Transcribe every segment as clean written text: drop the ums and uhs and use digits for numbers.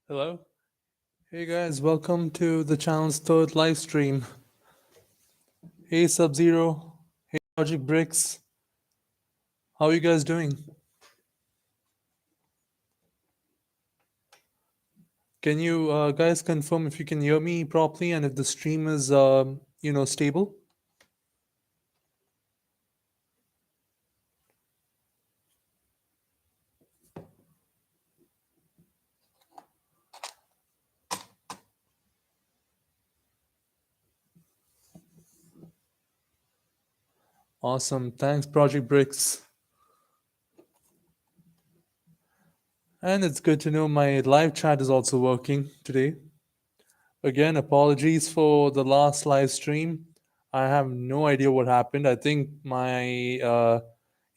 Hello. Hey guys, welcome to the channel's third live stream. Hey Sub Zero. Hey Project Bricks. How are you guys doing? Can you guys confirm if you can hear me properly and if the stream is stable? Awesome. Thanks, Project Bricks. And it's good to know my live chat is also working today. Again, apologies for the last live stream. I have no idea what happened. I think my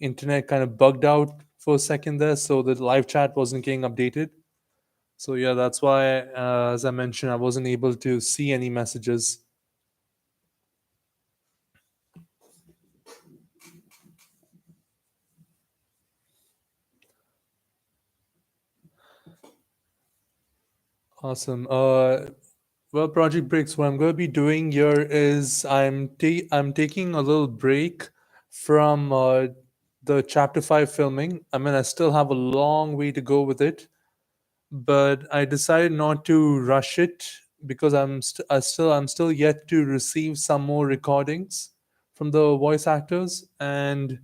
internet kind of bugged out for a second there, so the live chat wasn't getting updated. So yeah, that's why, as I mentioned, I wasn't able to see any messages. Awesome. Well, Project Breaks, what I'm going to be doing here is I'm taking a little break from the Chapter 5 filming. I mean, I still have a long way to go with it, but I decided not to rush it because I'm still yet to receive some more recordings from the voice actors, and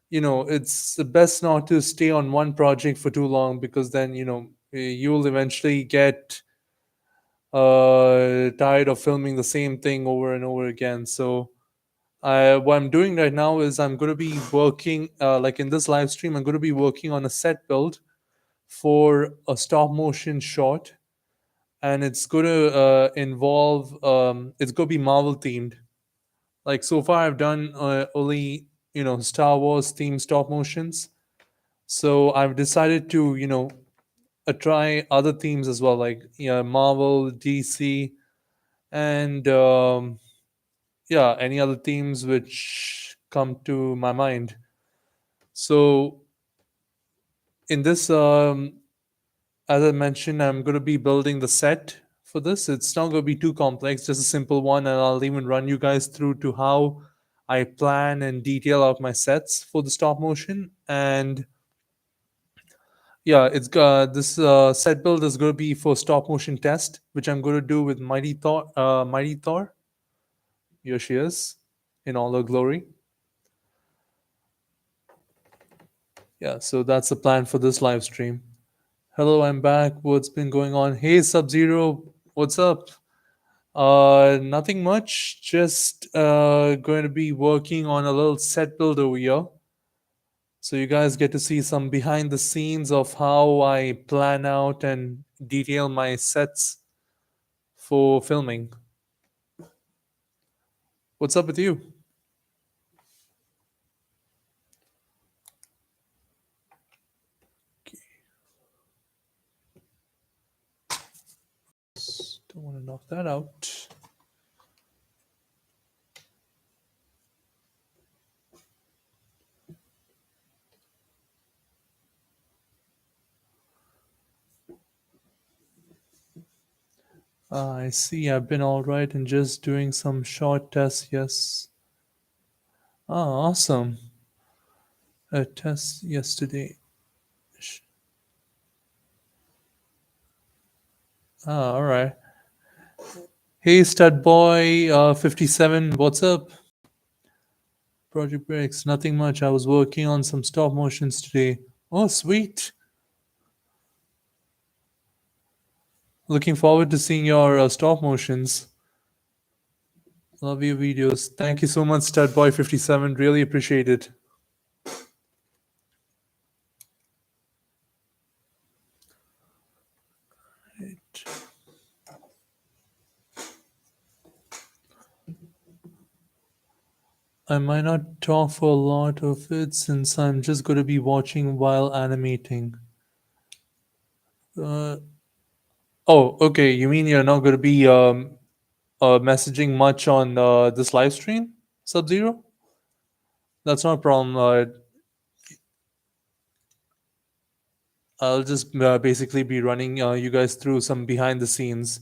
it's the best not to stay on one project for too long, because then you'll eventually get tired of filming the same thing over and over again. So what I'm doing right now is I'm going to be working, like in this live stream, I'm going to be working on a set build for a stop motion short, and it's going to involve it's going to be Marvel themed. Like, so far I've done only Star Wars themed stop motions. So I've decided to try other themes as well, like Marvel, DC, and yeah, any other themes which come to my mind. So in this, as I mentioned, I'm going to be building the set for this. It's not going to be too complex, just a simple one, and I'll even run you guys through to how I plan and detail out my sets for the stop motion. And yeah, it's this set build is going to be for stop motion test, which I'm going to do with Mighty Thor. Mighty Thor. Here she is, in all her glory. Yeah, so that's the plan for this live stream. Hello, I'm back. What's been going on? Hey, Sub Zero, what's up? Nothing much. Just going to be working on a little set build over here. So you guys get to see some behind the scenes of how I plan out and detail my sets for filming. What's up with you? Don't want to knock that out. I see. I've been all right and just doing some short tests. Yes. Ah, awesome. A test yesterday. Ah, all right. Hey, stud boy, 57. What's up? Project Breaks. Nothing much. I was working on some stop motions today. Oh, sweet. Looking forward to seeing your stop motions. Love your videos. Thank you so much, stud boy 57. Really appreciate it. I might not talk for a lot of it since I'm just going to be watching while animating. Oh, okay. You mean you're not going to be messaging much on this live stream, Sub Zero? That's not a problem. I'll just basically be running you guys through some behind the scenes.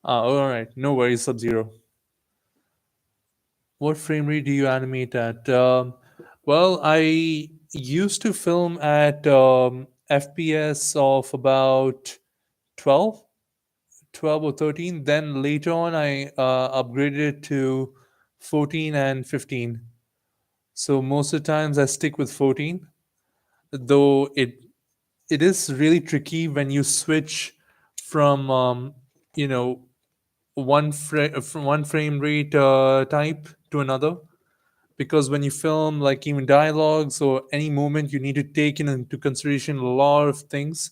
All right, no worries, Sub Zero. What frame rate do you animate at? Well, I used to film at FPS of about 12, 12 or 13. Then later on, I upgraded it to 14 and 15. So most of the times I stick with 14, though it is really tricky when you switch from you know from one frame rate type to another, because when you film like even dialogues or any moment, you need to take into consideration a lot of things,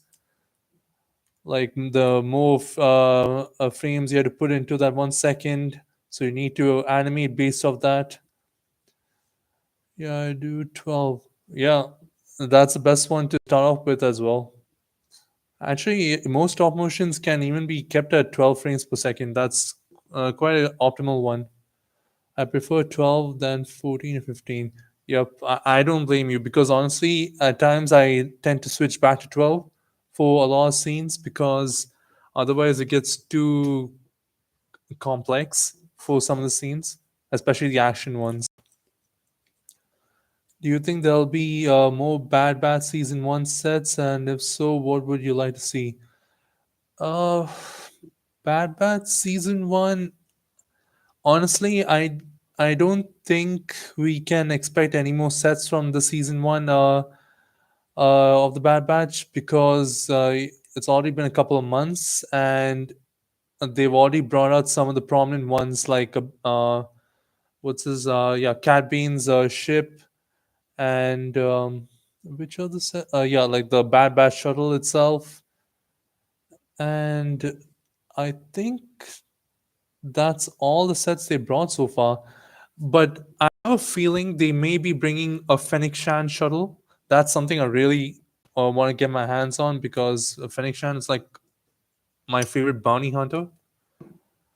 like the more frames you have to put into that 1 second, so you need to animate based off that. Yeah, I do 12. Yeah, that's the best one to start off with as well. Actually, most stop motions can even be kept at 12 frames per second. That's quite an optimal one. I prefer 12 than 14 or 15. Yep, I don't blame you, because honestly, at times I tend to switch back to 12 for a lot of scenes, because otherwise it gets too complex for some of the scenes, especially the action ones. Do you think there'll be more Bad Batch Season 1 sets? And if so, what would you like to see? Uh, Bad Batch Season 1, honestly, I don't think we can expect any more sets from the Season 1 of the Bad Batch, because it's already been a couple of months, and they've already brought out some of the prominent ones, like what's his yeah, Cat Bane's ship, and which other set? Yeah, like the Bad Batch shuttle itself, and I think that's all the sets they brought so far. But I have a feeling they may be bringing a Fennec Shan shuttle. That's something I really want to get my hands on, because Fennec Shan is like my favorite bounty hunter.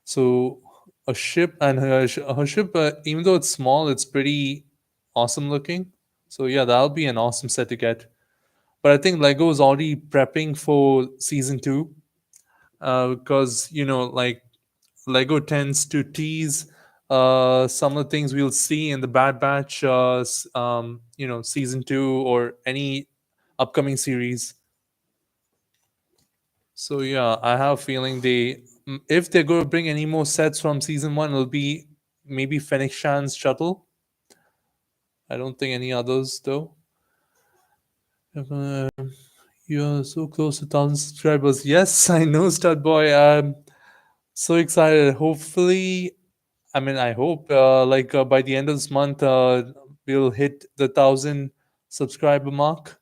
So a ship, and her ship, even though it's small, it's pretty awesome looking. So yeah, that'll be an awesome set to get. But I think Lego is already prepping for season two, because like Lego tends to tease some of the things we'll see in the Bad Batch, season two or any upcoming series. So yeah, I have a feeling if they're going to bring any more sets from season one, it'll be maybe Fennec Shan's shuttle. I don't think any others though. Uh, you're so close to 1,000 subscribers. Yes, I know, Stud Boy. I'm so excited. Hopefully, I mean, I hope by the end of this month, we'll hit the 1,000 subscriber mark.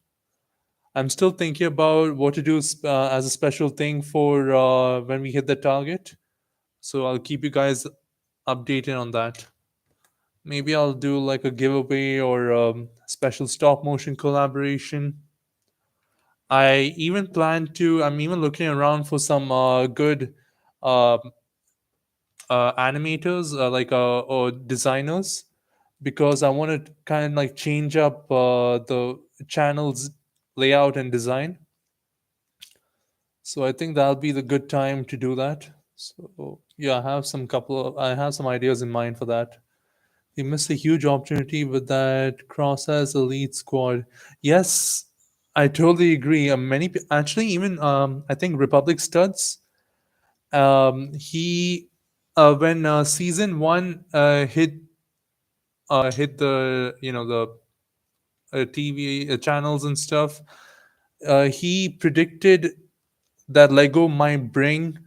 I'm still thinking about what to do as a special thing for when we hit the target. So I'll keep you guys updated on that. Maybe I'll do like a giveaway or special stop motion collaboration. I'm even looking around for some good uh, animators, or designers, because I want to kind of like change up the channel's layout and design. So I think that'll be the good time to do that. So yeah, I have some ideas in mind for that. They missed a huge opportunity with that Cross as Elite Squad. Yes, I totally agree. Actually, even I think Republic Studs. He When season one hit the the TV channels and stuff, he predicted that Lego might bring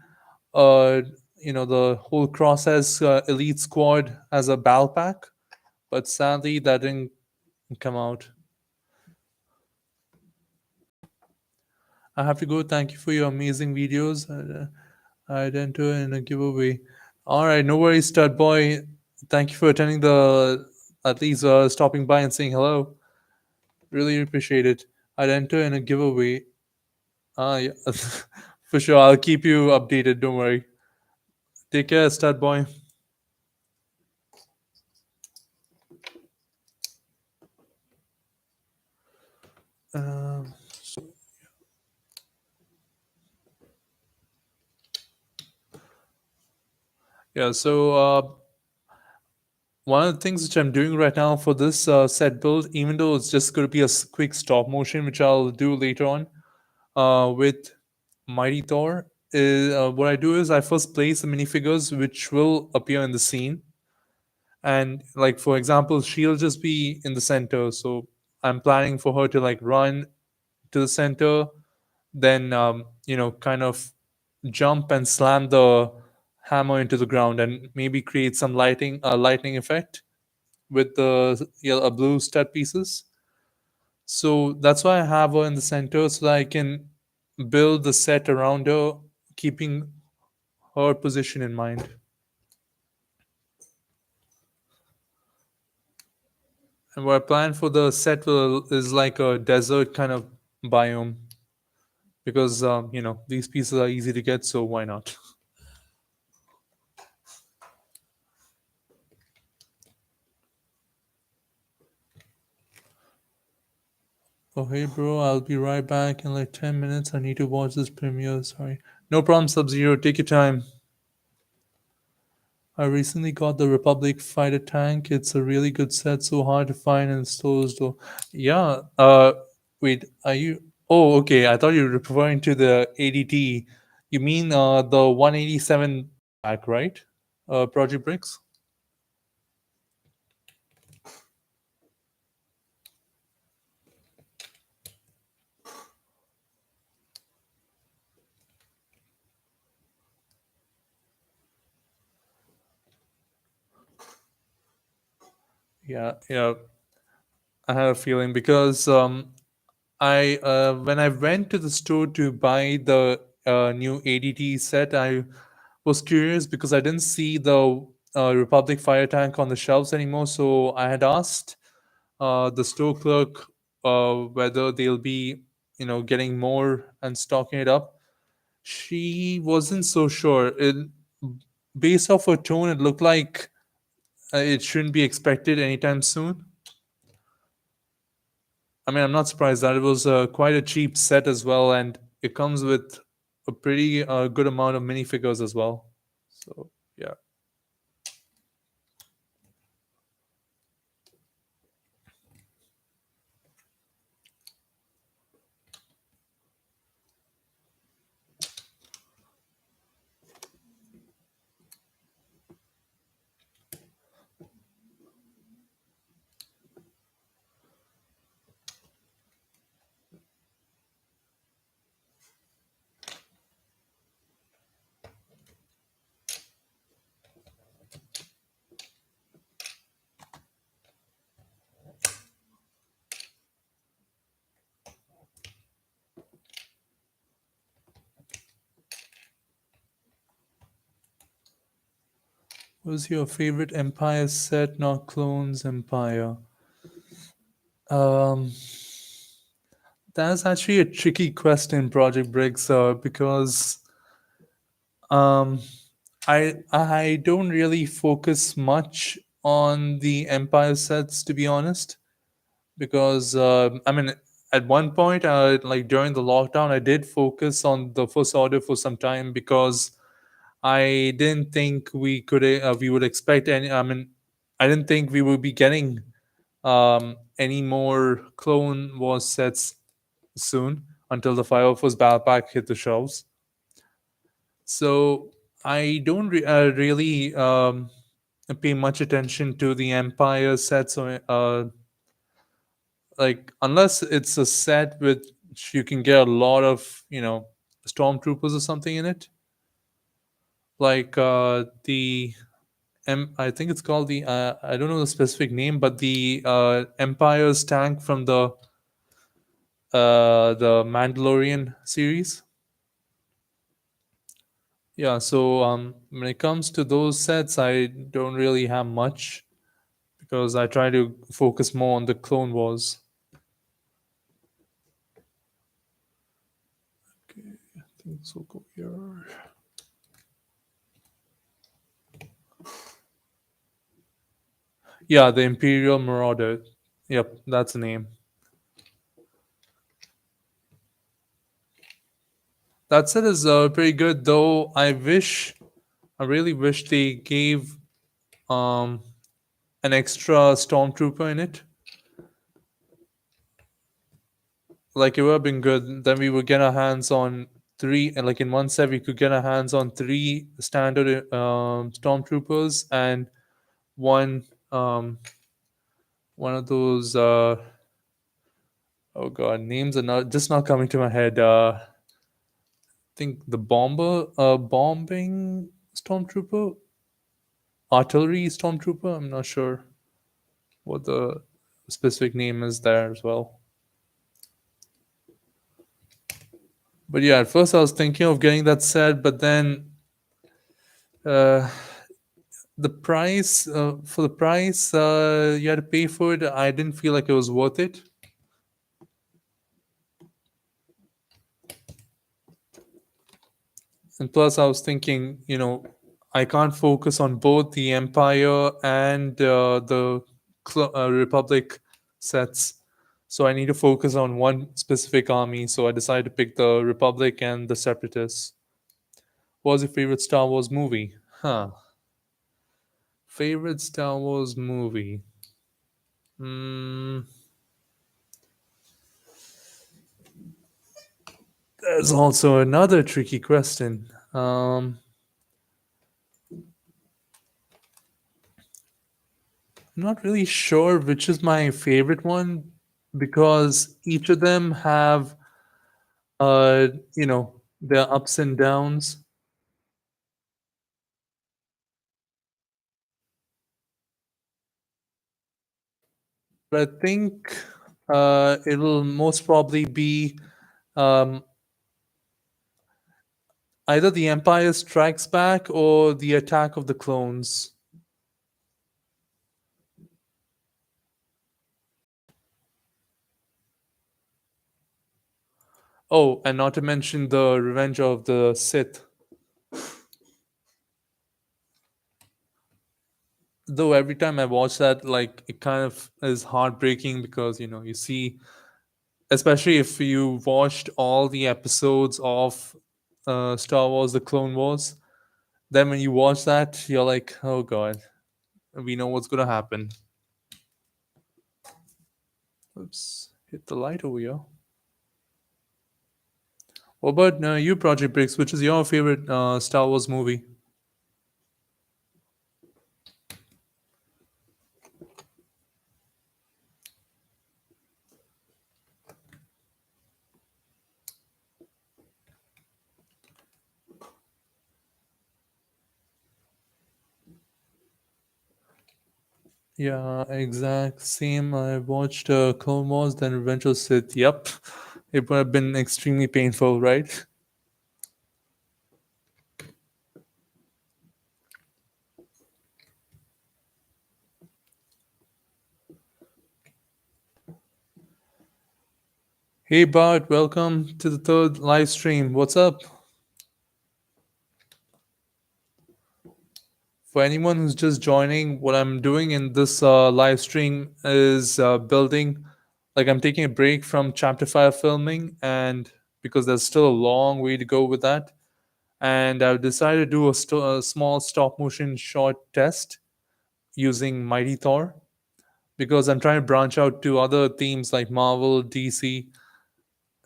uh the whole Cross as Elite Squad as a battle pack, but sadly that didn't come out. I have to go. Thank you for your amazing videos. I'd enter in a giveaway. All right, no worries, stud boy. Thank you for attending at least stopping by and saying hello. Really appreciate it. I'd enter in a giveaway. Yeah, for sure. I'll keep you updated. Don't worry. Take care, stud boy. Um, Yeah, so one of the things which I'm doing right now for this set build, even though it's just going to be a quick stop motion, which I'll do later on with Mighty Thor, is what I do is I first place the minifigures which will appear in the scene. And like for example, she'll just be in the center. So I'm planning for her to like run to the center, then kind of jump and slam the hammer into the ground and maybe create some lightning effect with the a blue stud pieces. So that's why I have her in the center so that I can build the set around her, keeping her position in mind. And what I plan for the set is like a desert kind of biome because these pieces are easy to get, so why not? Oh hey bro, I'll be right back in like 10 minutes. I need to watch this premiere. Sorry. No problem, Sub Zero. Take your time. I recently got the Republic fighter tank. It's a really good set, so hard to find in stores though. Yeah. Wait, are you? Oh, okay. I thought you were referring to the ADT. You mean the 187 pack, right? Project Bricks. Yeah, yeah. I had a feeling because I when I went to the store to buy the new ADT set, I was curious because I didn't see the Republic fire tank on the shelves anymore. So I had asked the store clerk whether they'll be, getting more and stocking it up. She wasn't so sure. Based off her tone, it looked like it shouldn't be expected anytime soon. I mean, I'm not surprised that it was quite a cheap set as well, and it comes with a pretty good amount of minifigures as well. So yeah. What's your favorite Empire set? Not Clones Empire. Um, that's actually a tricky question, Project Bricks, because um, I don't really focus much on the Empire sets, to be honest. Because I mean, at one point, like during the lockdown, I did focus on the First Order for some time because I didn't think we would expect any. I mean, I didn't think we would be getting any more Clone Wars sets soon until the Fire Force Battle Pack hit the shelves. So I don't really pay much attention to the Empire sets or like unless it's a set with you can get a lot of stormtroopers or something in it, like I think it's called the I don't know the specific name, but the Empire's tank from the Mandalorian series. Yeah, so when it comes to those sets, I don't really have much because I try to focus more on the Clone Wars. Okay, I think this will go here. Yeah, the Imperial Marauder. Yep, that's the name. That set is pretty good, though. I wish. I really wish they gave um, an extra stormtrooper in it. Like it would have been good. Then we would get our hands on three, and like in one set, we could get our hands on three standard stormtroopers and one one of those. Oh god, names are not just not coming to my head. Think the bombing stormtrooper, artillery stormtrooper. I'm not sure what the specific name is there as well. But yeah, at first I was thinking of getting that set, but then uh, the price for the price you had to pay for it, I didn't feel like it was worth it. And plus, I was thinking, I can't focus on both the Empire and the Republic sets. So I need to focus on one specific army. So I decided to pick the Republic and the Separatists. What was your favorite Star Wars movie? Huh. Favorite Star Wars movie? Hmm. There's also another tricky question. I'm not really sure which is my favorite one because each of them have uh you know their ups and downs. But I think it'll most probably be um either the Empire Strikes Back or the Attack of the Clones. Oh, and not to mention the Revenge of the Sith. Though every time I watch that, like it kind of is heartbreaking because you see, especially if you watched all the episodes of Star Wars: The Clone Wars. Then when you watch that, you're like, oh god, we know what's gonna happen. Oops, hit the light over here. What about you, Project Bricks? Which is your favorite Star Wars movie? Yeah, exact same. I watched Clone Wars, then Revenge of the Sith. Yep, it would have been extremely painful, right? Hey Bart, welcome to the third live stream. What's up? For anyone who's just joining, what I'm doing in this live stream is building, like, I'm taking a break from chapter 5 filming, and because there's still a long way to go with that. And I've decided to do a small stop motion short test using Mighty Thor because I'm trying to branch out to other themes like Marvel, DC,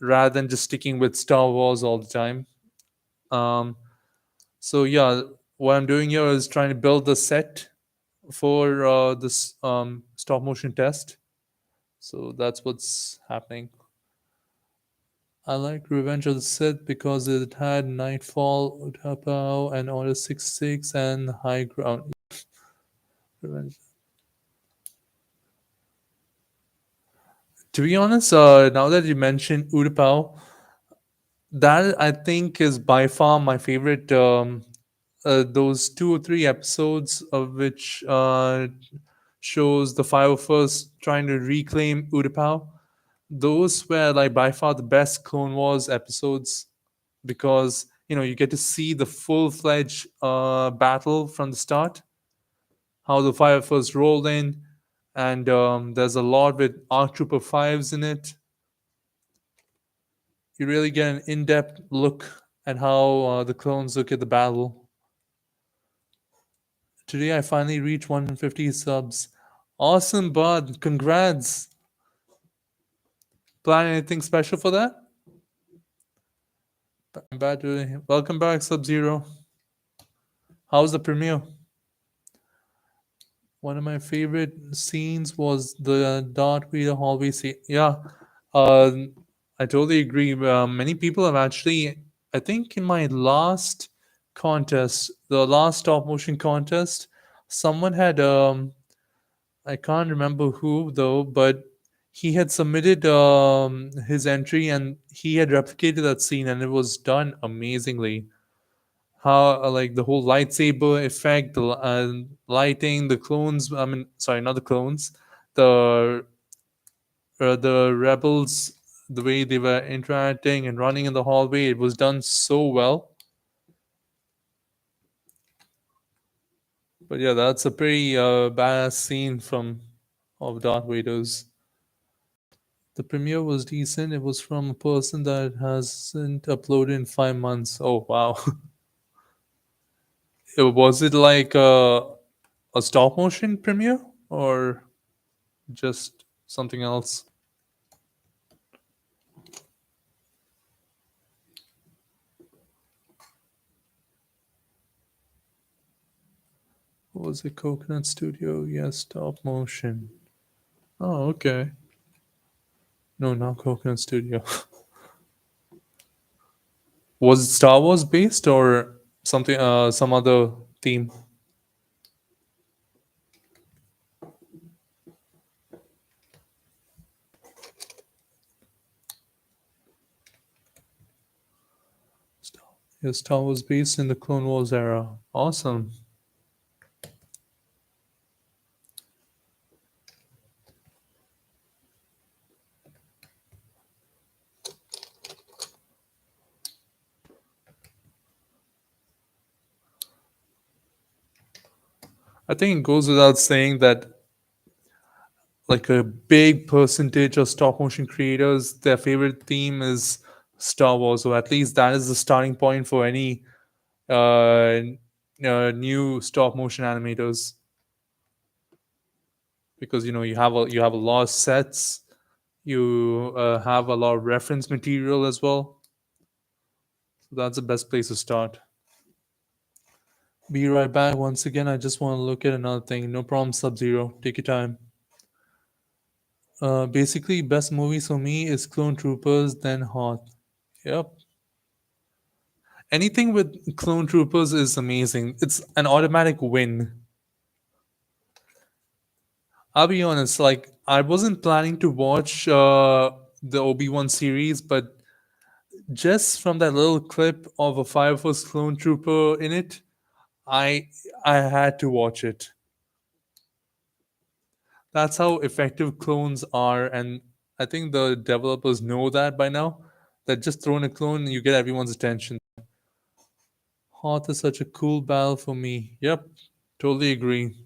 rather than just sticking with Star Wars all the time. Um, so, yeah, what I'm doing here is trying to build the set for this stop motion test. So that's what's happening. I like Revenge of the Sith because it had Nightfall, Utapau, and Order 66 and High Ground. Revenge. To be honest, now that you mentioned Utapau, that I think is by far my favorite. Those two or three episodes of which shows the five of us trying to reclaim Utapau. Those were like by far the best Clone Wars episodes because you get to see the full-fledged battle from the start, how the five of us rolled in, and there's a lot with ARC Trooper fives in it. You really get an in-depth look at how the clones look at the battle. Today I finally reached 150 subs. Awesome, bud. Congrats. Plan anything special for that? Welcome back, Sub Zero. How's the premiere? One of my favorite scenes was the Darth Vader hallway scene. Yeah, uh, I totally agree. Many people have actually, I think in my last contest, the last stop motion contest, someone had, I can't remember who though, but he had submitted his entry and he had replicated that scene and it was done amazingly. How like the whole lightsaber effect, the lighting, the clones. I mean, sorry, not the clones. The the rebels, the way they were interacting and running in the hallway, it was done so well. But yeah, that's a pretty badass scene from of Darth Vader's. The premiere was decent. It was from a person that hasn't uploaded in 5 months. Oh wow! Was it like a stop motion premiere or just something else? What was it? Coconut Studio? Yes, stop motion. Oh, okay. No, not Coconut Studio. Was it Star Wars based or something? Some other theme? Yes, Star Wars based in the Clone Wars era. Awesome. I think it goes without saying that like a big percentage of stop motion creators, their favorite theme is Star Wars, or at least that is the starting point for any new stop motion animators, because you have a lot of sets, you have a lot of reference material as well. So that's the best place to start. Be right back. Once again, I just want to look at another thing. No problem, Sub Zero. Take your time. Basically, best movies for me is Clone Troopers, then Hoth. Yep. Anything with Clone Troopers is amazing. It's an automatic win. I'll be honest, like, I wasn't planning to watch the Obi-Wan series, but just from that little clip of a Fire Force clone trooper in it, I I had to watch it. That's how effective clones are, and I think the developers know that by now. That just throw in a clone, you get everyone's attention. Hoth is such a cool battle for me. Yep, totally agree.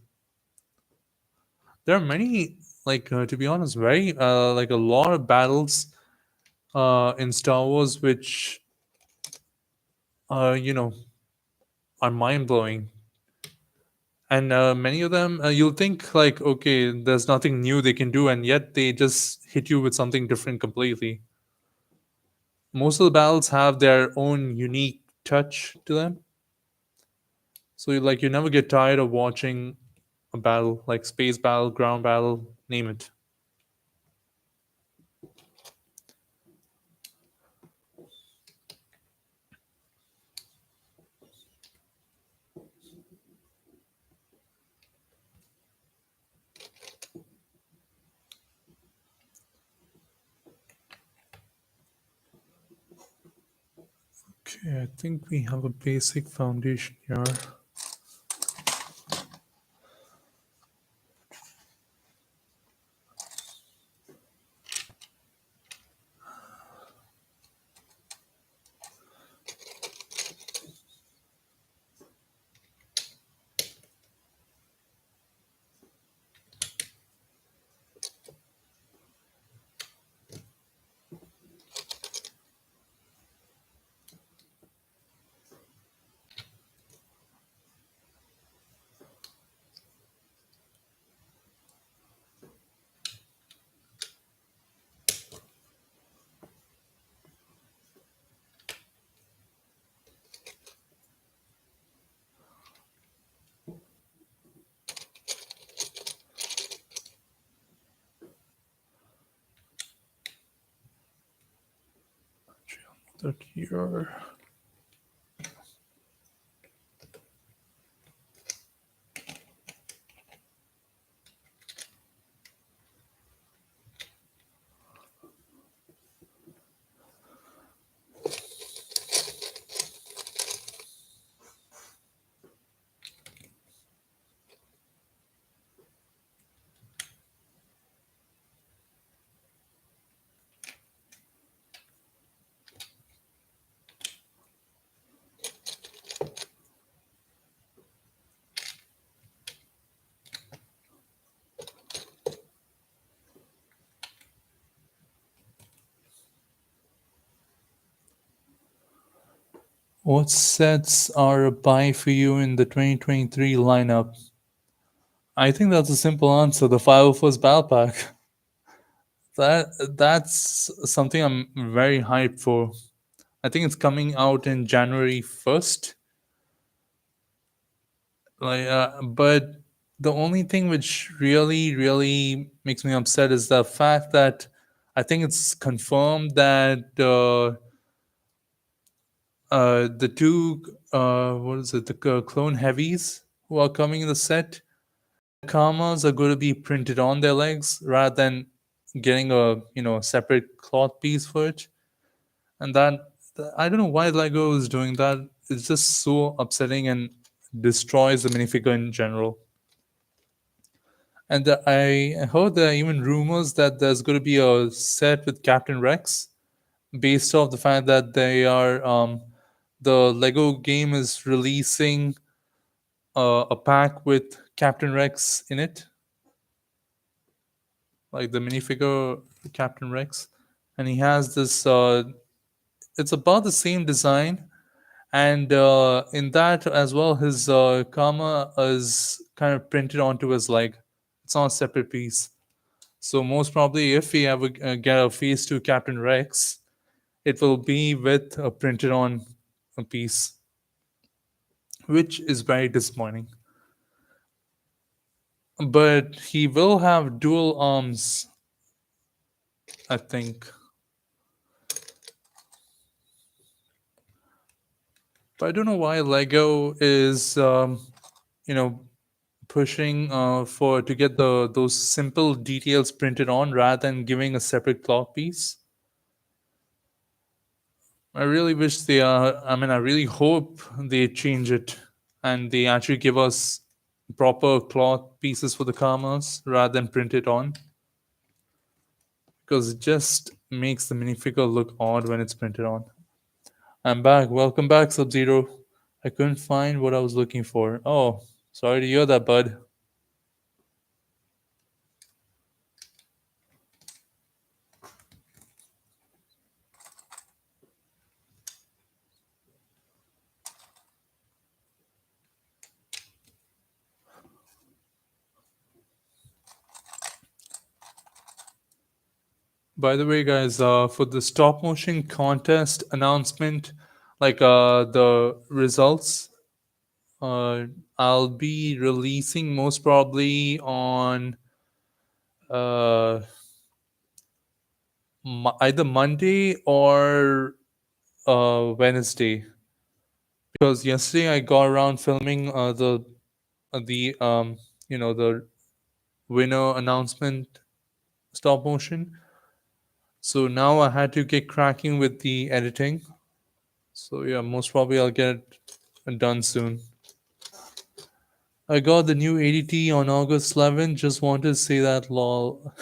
There are many, like to be honest, very like a lot of battles in Star Wars which you know are mind blowing. And many of them you'll think like, okay, there's nothing new they can do, and yet they just hit you with something different completely. Most of the battles have their own unique touch to them, so you never get tired of watching a battle, like space battle, ground battle, name it. Okay, I think we have a basic foundation here. that here. What sets are a buy for you in the 2023 lineup? I think that's a simple answer. The 501st Battle Pack. That's something I'm very hyped for. I think it's coming out in January 1st. But the only thing which really makes me upset is the fact that I think it's confirmed that the two what is it, the clone heavies who are coming in the set, karmas are going to be printed on their legs rather than getting a separate cloth piece for it. And I don't know why Lego is doing that. It's just so upsetting and destroys the minifigure in general. And I heard there are even rumors that there's going to be a set with Captain Rex, based off the fact that they are the Lego game is releasing a pack with Captain Rex in it, like the minifigure Captain Rex, and he has this. It's about the same design, and in that as well, his karma is kind of printed onto his leg. It's not a separate piece. So most probably, if we ever get a Phase 2 Captain Rex, it will be with a printed on a piece, which is very disappointing. But he will have dual arms, I think. But I don't know why Lego is, you know, pushing for to get those simple details printed on rather than giving a separate cloth piece. I really wish they are. I mean, I really hope they change it and they actually give us proper cloth pieces for the karmas rather than print it on, because it just makes the minifigure look odd when it's printed on. I'm back. Welcome back, Sub Zero. I couldn't find what I was looking for. Oh, sorry to hear that, bud. By the way, guys, for the stop motion contest announcement, like the results, uh, I'll be releasing most probably on uh, either Monday or Wednesday. Because yesterday I got around filming the the winner announcement stop motion. So now I had to get cracking with the editing. So yeah, most probably I'll get it done soon. I got the new ADT on August 11th. Just wanted to say that, lol.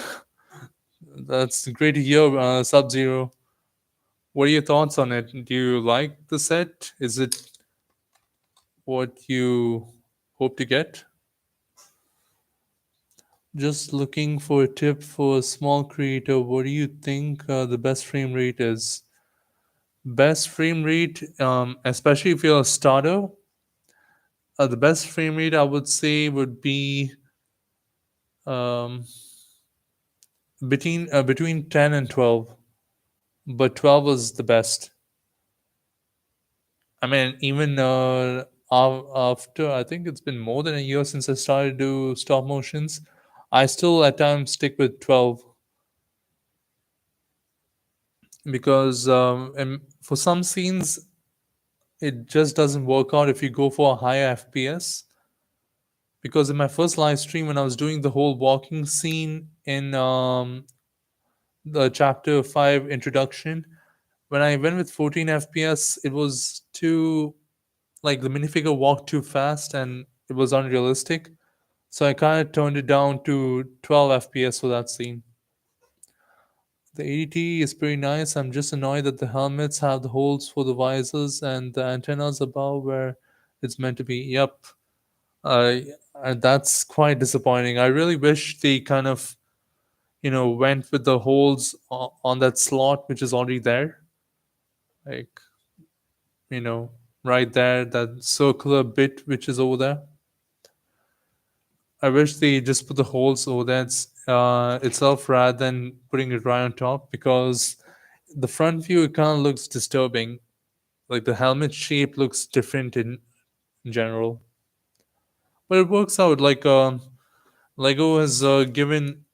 That's great to hear, Sub Zero. What are your thoughts on it? Do you like the set? Is it what you hope to get? Just looking for a tip for a small creator. What do you think the best frame rate is? Best frame rate, especially if you're a starter, the best frame rate I would say would be um, between 10 and 12, but 12 was the best. I mean, even after, I think it's been more than a year since I started to do stop motions, I still at times stick with 12. because and for some scenes it just doesn't work out if you go for a higher FPS. Because in my first live stream, when I was doing the whole walking scene in the chapter 5 introduction, when I went with 14 FPS, it was too, like, the minifigure walked too fast and it was unrealistic. So I kind of turned it down to 12 FPS for that scene. The ADT is pretty nice. I'm just annoyed that the helmets have the holes for the visors and the antennas above where it's meant to be. Yep. Uh, and that's quite disappointing. I really wish they kind of, went with the holes on that slot, which is already there. Like, you know, right there, that circular bit which is over there. I wish they just put the holes over there itself rather than putting it right on top, because the front view, it kind of looks disturbing. Like the helmet shape looks different in general. But it works out. Like Lego has given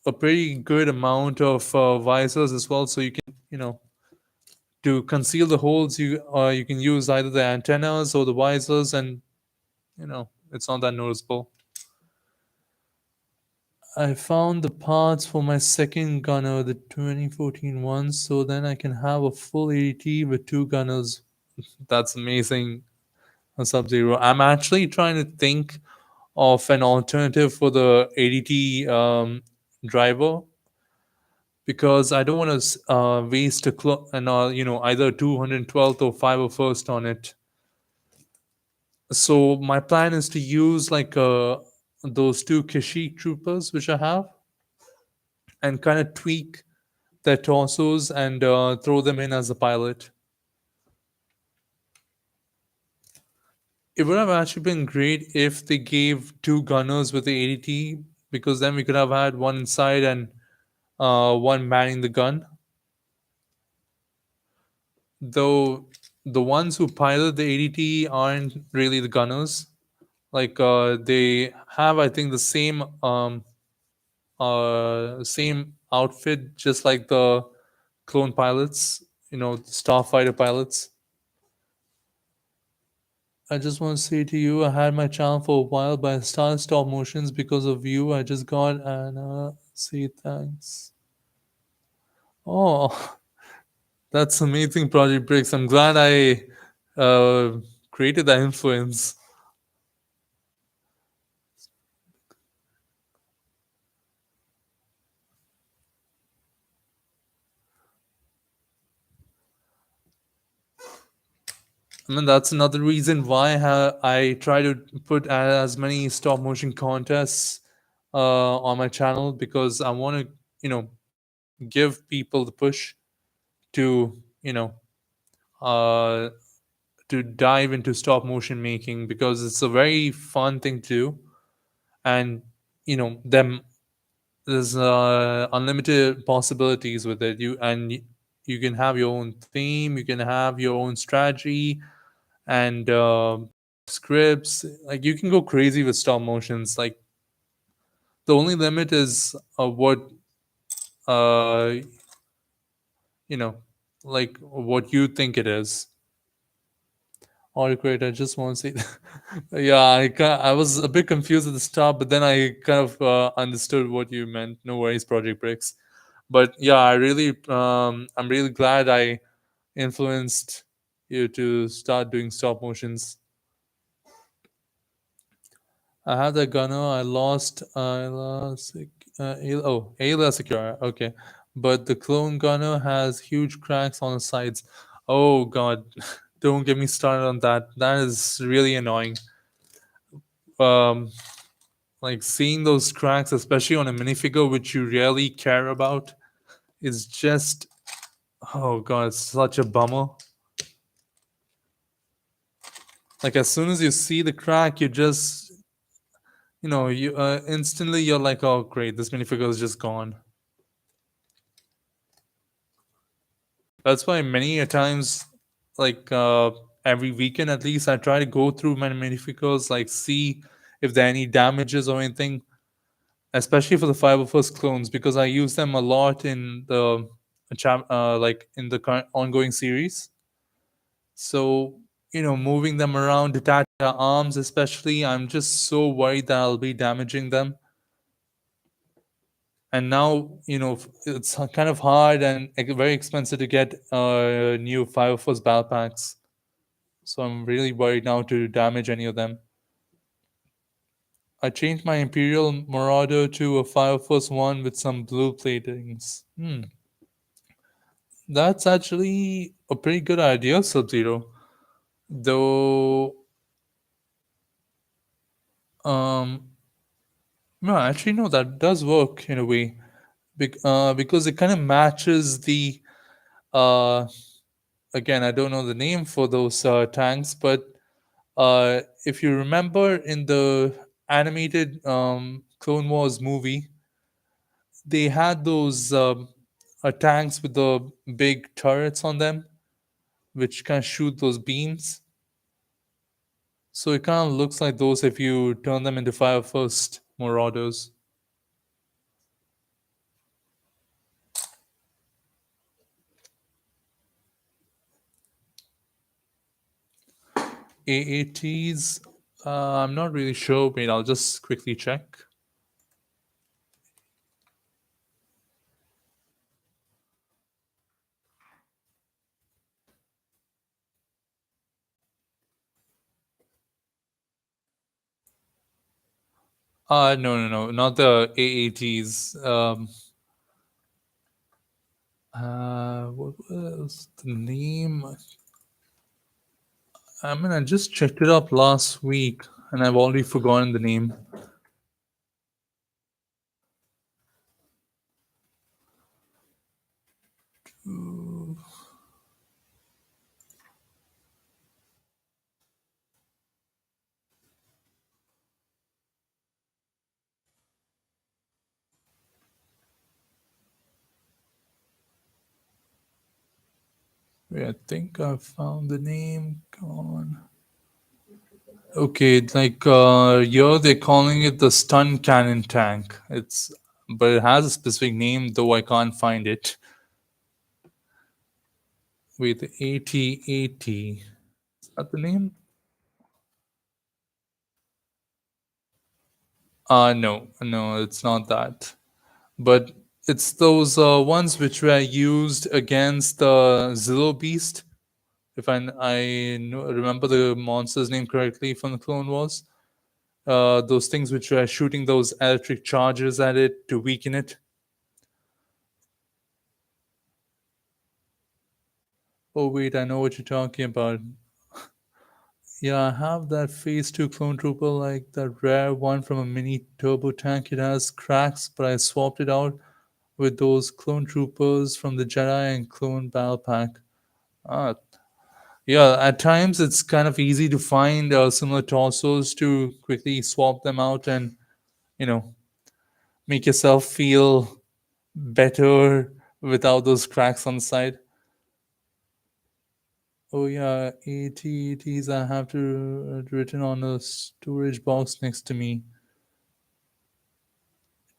a pretty good amount of visors as well, so you can, to conceal the holes, you can use either the antennas or the visors, and it's not that noticeable. I found the parts for my second gunner, the 2014 one, so then I can have a full ADT with two gunners. That's amazing, Sub Zero. I'm actually trying to think of an alternative for the ADT driver, because I don't want to waste either 212th or 501st on it. So my plan is to use like those two Kashyyyk troopers which I have, and kind of tweak their torsos and throw them in as a pilot. It would have actually been great if they gave two gunners with the ADT, because then we could have had one inside and one manning the gun. Though the ones who pilot the ADT aren't really the gunners. Like they have, I think, the same outfit, just like the clone pilots, starfighter pilots. I just want to say to you, I had my channel for a while, but I started stop motions because of you. I just got and say thanks. Oh, that's amazing, Project Bricks. I'm glad I created that influence. I mean, that's another reason why I try to put as many stop motion contests on my channel, because I want to, give people the push to, uh, to dive into stop motion making, because it's a very fun thing to do. And them there's unlimited possibilities with it. You can have your own theme, you can have your own strategy, and scripts. Like, you can go crazy with stop motions. Like, the only limit is what uh you know like what you think it is. All great. I just want to say, yeah, I was a bit confused at the start, but then I kind of understood what you meant. No worries, Project Bricks. But yeah, I'm really glad I influenced you to start doing stop motions. I have the gunner. Ayla Secure. Okay, but the clone gunner has huge cracks on the sides. Oh god, don't get me started on that. That is really annoying. Um, like, seeing those cracks, especially on a minifigure which you really care about, is just, oh god, it's such a bummer. Like, as soon as you see the crack, you just, you instantly you're like, oh great, this minifigure is just gone. That's why many a times, like every weekend at least, I try to go through my minifigures, like see if there are any damages or anything, especially for the 501st clones, because I use them a lot in the like in the current ongoing series. So, moving them around, detach their arms, especially, I'm just so worried that I'll be damaging them. And now, it's kind of hard and very expensive to get new Fire Force battle packs. So I'm really worried now to damage any of them. I changed my Imperial Marauder to a Fire Force one with some blue platings. That's actually a pretty good idea, Sub Zero. Though, um, no, actually, no, that does work in a way. Because it kind of matches the. Uh, Again, I don't know the name for those tanks, but if you remember in the animated Clone Wars movie, they had those tanks with the big turrets on them, which can shoot those beams. So it kind of looks like those if you turn them into Fire First Marauders. AATs, I'm not really sure. Wait, I'll just quickly check. No, no, no, not the AATs. What was the name? I mean, I just checked it up last week, and I've already forgotten the name. Wait, I think I found the name. Come on. Okay, like here they're calling it the stun cannon tank. But it has a specific name, though I can't find it. Wait, the AT-AT. Is that the name? No, no, it's not that. But it's those ones which were used against the Zillow Beast. If remember the monster's name correctly from the Clone Wars. Those things which were shooting those electric charges at it to weaken it. Oh wait, I know what you're talking about. Yeah, I have that Phase 2 Clone Trooper, like that rare one from a mini turbo tank. It has cracks, but I swapped it out with those Clone Troopers from the Jedi and Clone Battle Pack. Ah, yeah, at times it's kind of easy to find similar torsos to quickly swap them out and, you know, make yourself feel better without those cracks on the side. Oh yeah, ATs I have to written on a storage box next to me.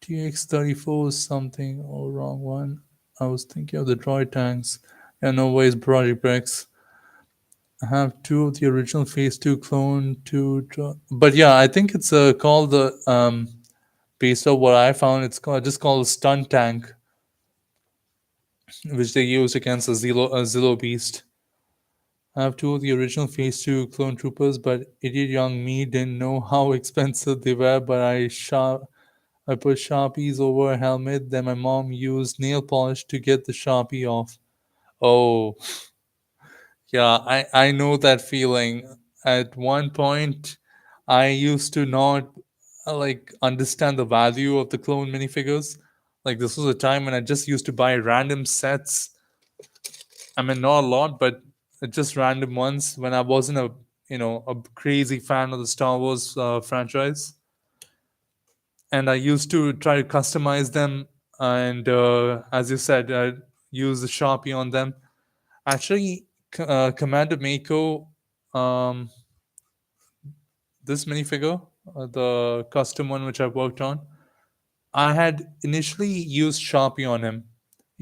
TX-34 is something. Oh, wrong one. I was thinking of the droid tanks. Yeah, no ways, Project Rex. I have two of the original Phase 2 clone but yeah, I think it's called the based on what I found, it's called a stun tank, which they use against a Zillow Beast. I have two of the original Phase 2 clone troopers, but idiot young me didn't know how expensive they were, but I put Sharpies over a helmet, then my mom used nail polish to get the Sharpie off. Oh, yeah, I know that feeling. At one point, I used to not like understand the value of the clone minifigures. Like this was a time when I just used to buy random sets. I mean, not a lot, but just random ones when I wasn't a crazy fan of the Star Wars franchise. And I used to try to customize them, and as you said, use the Sharpie on them. Actually, Commander Mako, um, this minifigure, the custom one which I worked on, I had initially used Sharpie on him.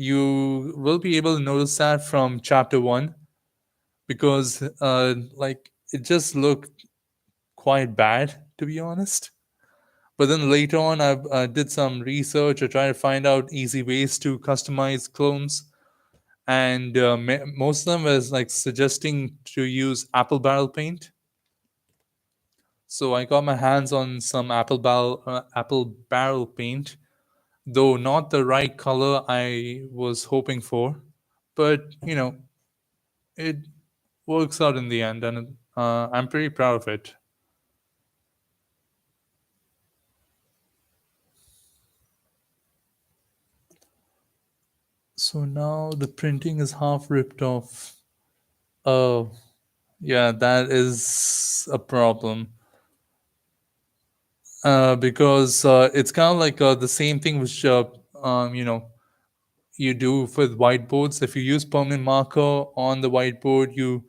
You will be able to notice that from chapter 1, because like it just looked quite bad, to be honest. But then later on, I did some research. I tried to find out easy ways to customize clones, and most of them was like suggesting to use Apple Barrel Paint. So I got my hands on some Apple Barrel Paint, though not the right color I was hoping for. But it works out in the end, and I'm pretty proud of it. So now the printing is half ripped off. Oh, yeah, that is a problem. Because it's kind of like the same thing which you do with whiteboards. If you use permanent marker on the whiteboard, you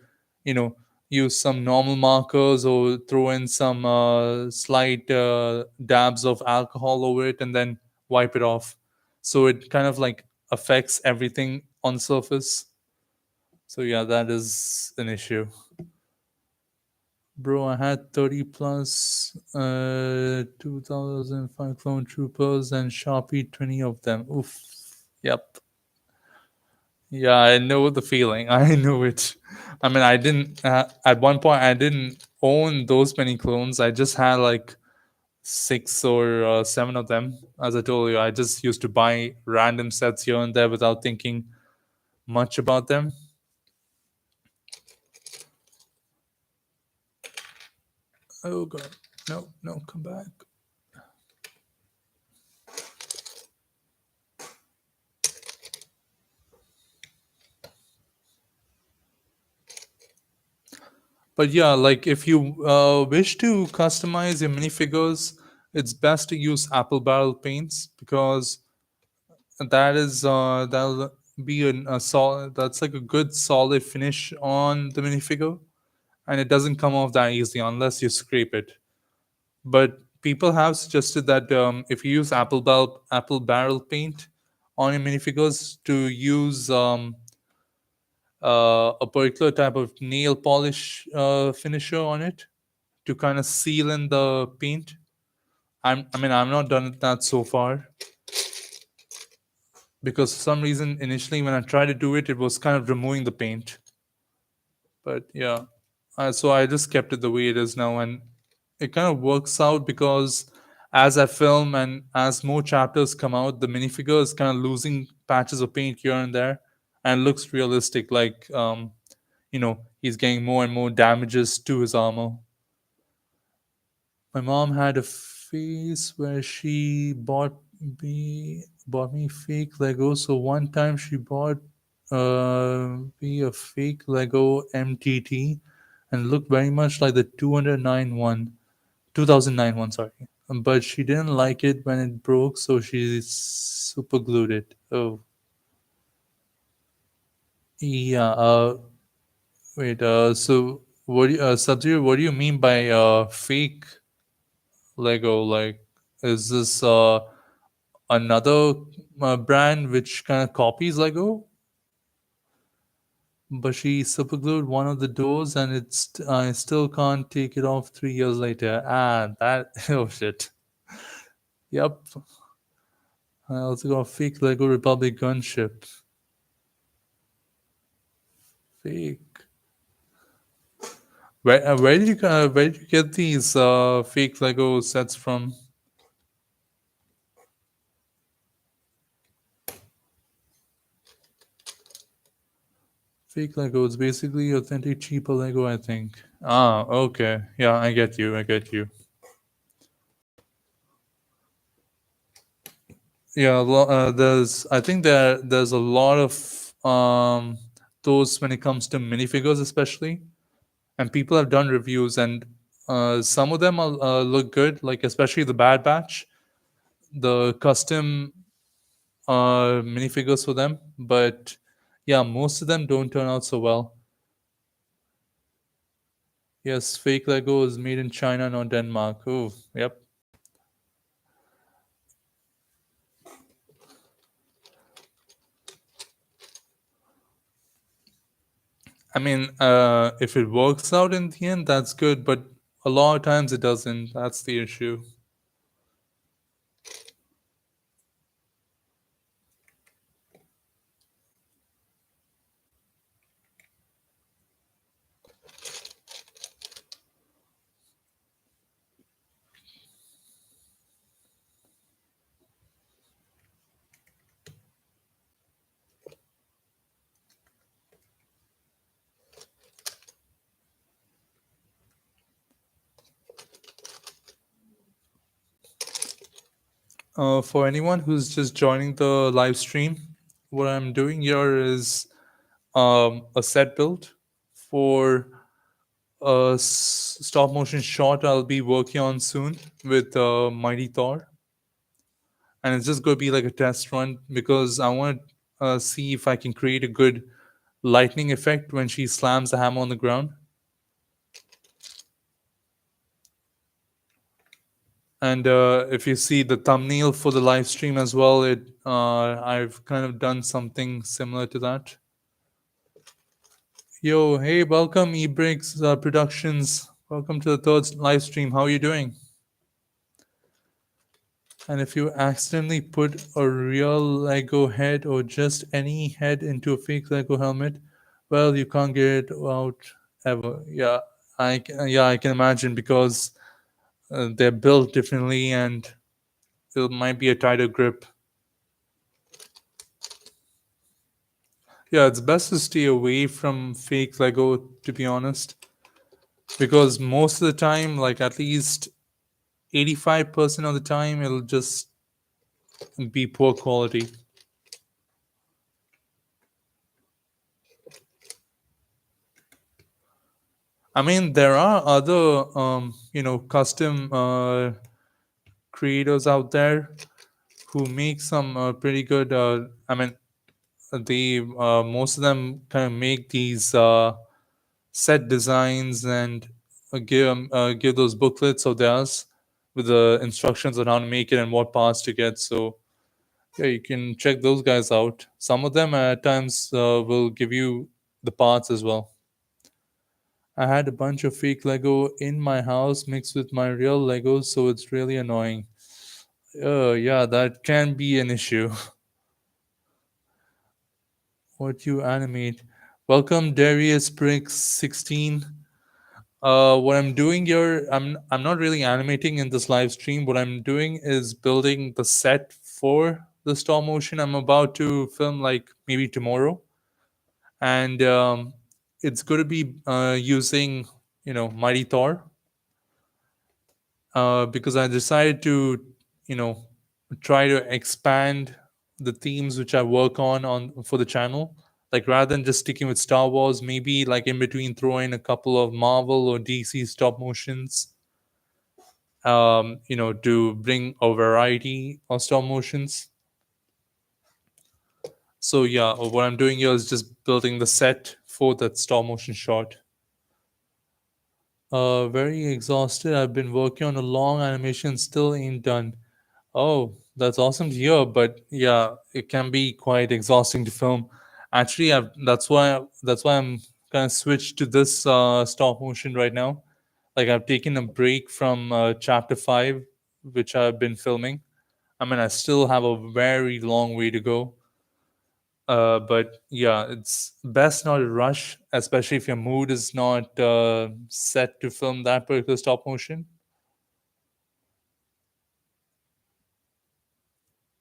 know use some normal markers or throw in some slight dabs of alcohol over it and then wipe it off. So it kind of like affects everything on the surface. So yeah, that is an issue. Bro, I had 30 plus 2005 clone troopers and Sharpie 20 of them. Oof. Yep. Yeah, I know the feeling. I know it. I mean, I didn't, at one point, I didn't own those many clones. I just had like six or seven of them. As I told you, I just used to buy random sets here and there without thinking much about them. Oh, God. No, no, come back. But yeah, like if you wish to customize your minifigures, it's best to use Apple Barrel paints, because that'll be a solid. That's like a good solid finish on the minifigure, and it doesn't come off that easily unless you scrape it. But people have suggested that if you use Apple Barrel paint on your minifigures, to use a particular type of nail polish finisher on it to kind of seal in the paint. I mean, I've not done that so far, because for some reason initially when I tried to do it, it was kind of removing the paint. But yeah, so I just kept it the way it is now, and it kind of works out because as I film and as more chapters come out, the minifigure is kind of losing patches of paint here and there, and looks realistic. Like he's getting more and more damages to his armor. My mom had a phase where she bought me fake Lego. So one time she bought me a fake Lego MTT, and looked very much like the 2009 one, sorry. But she didn't like it when it broke, so she super glued it. Oh, yeah. Wait. So what do you, Sub-Zero, what do you mean by fake Lego? Like, is this another brand which kind of copies Lego? But she superglued one of the doors, and I still can't take it off 3 years later. Ah, that oh shit. Yep. I also got a fake Lego Republic gunship. Fake. Where did you get these fake Lego sets from? Fake Lego is basically authentic cheaper Lego, I think. Ah, okay. Yeah, I get you. I get you. Yeah, there's. I think there's a lot of those when it comes to minifigures, especially, and people have done reviews, and some of them look good, like especially the Bad Batch, the custom minifigures for them. But yeah, most of them don't turn out so well. Yes, fake Lego is made in China, not Denmark. Oh, yep. I mean, if it works out in the end, that's good, but a lot of times it doesn't. That's the issue. For anyone who's just joining the live stream, what I'm doing here is a set build for a stop motion short I'll be working on soon with Mighty Thor. And it's just going to be like a test run because I want to see if I can create a good lightning effect when she slams the hammer on the ground. And if you see the thumbnail for the live stream as well, I've kind of done something similar to that. Yo, hey, welcome eBricks Productions. Welcome to the third live stream. How are you doing? And if you accidentally put a real Lego head or just any head into a fake Lego helmet, well, you can't get it out ever. Yeah, I can imagine because they're built differently and it might be a tighter grip. Yeah, it's best to stay away from fake Lego, to be honest, because most of the time, like at least 85% of the time, it'll just be poor quality. I mean, there are other, custom creators out there who make some pretty good. I mean, they most of them kind of make these set designs and give those booklets of theirs with the instructions on how to make it and what parts to get. So yeah, you can check those guys out. Some of them at times will give you the parts as well. I had a bunch of fake Lego in my house mixed with my real Legos, so it's really annoying. Yeah, that can be an issue. What you animate? Welcome, Darius Briggs 16. What I'm doing here, I'm not really animating in this live stream. What I'm doing is building the set for the stop motion. I'm about to film like maybe tomorrow, and it's going to be using Mighty Thor because I decided to you know try to expand the themes which I work on for the channel. Like rather than just sticking with Star Wars, maybe like in between throw in a couple of Marvel or DC stop motions. To bring a variety of stop motions. So yeah, what I'm doing here is just building the set for that stop motion shot. Very exhausted. I've been working on a long animation, still ain't done. Oh, that's awesome to hear, but yeah, it can be quite exhausting to film. Actually, that's why I'm kind of switched to this stop motion right now. Like I've taken a break from chapter 5, which I've been filming. I mean, I still have a very long way to go. But yeah, it's best not to rush, especially if your mood is not set to film that particular stop motion.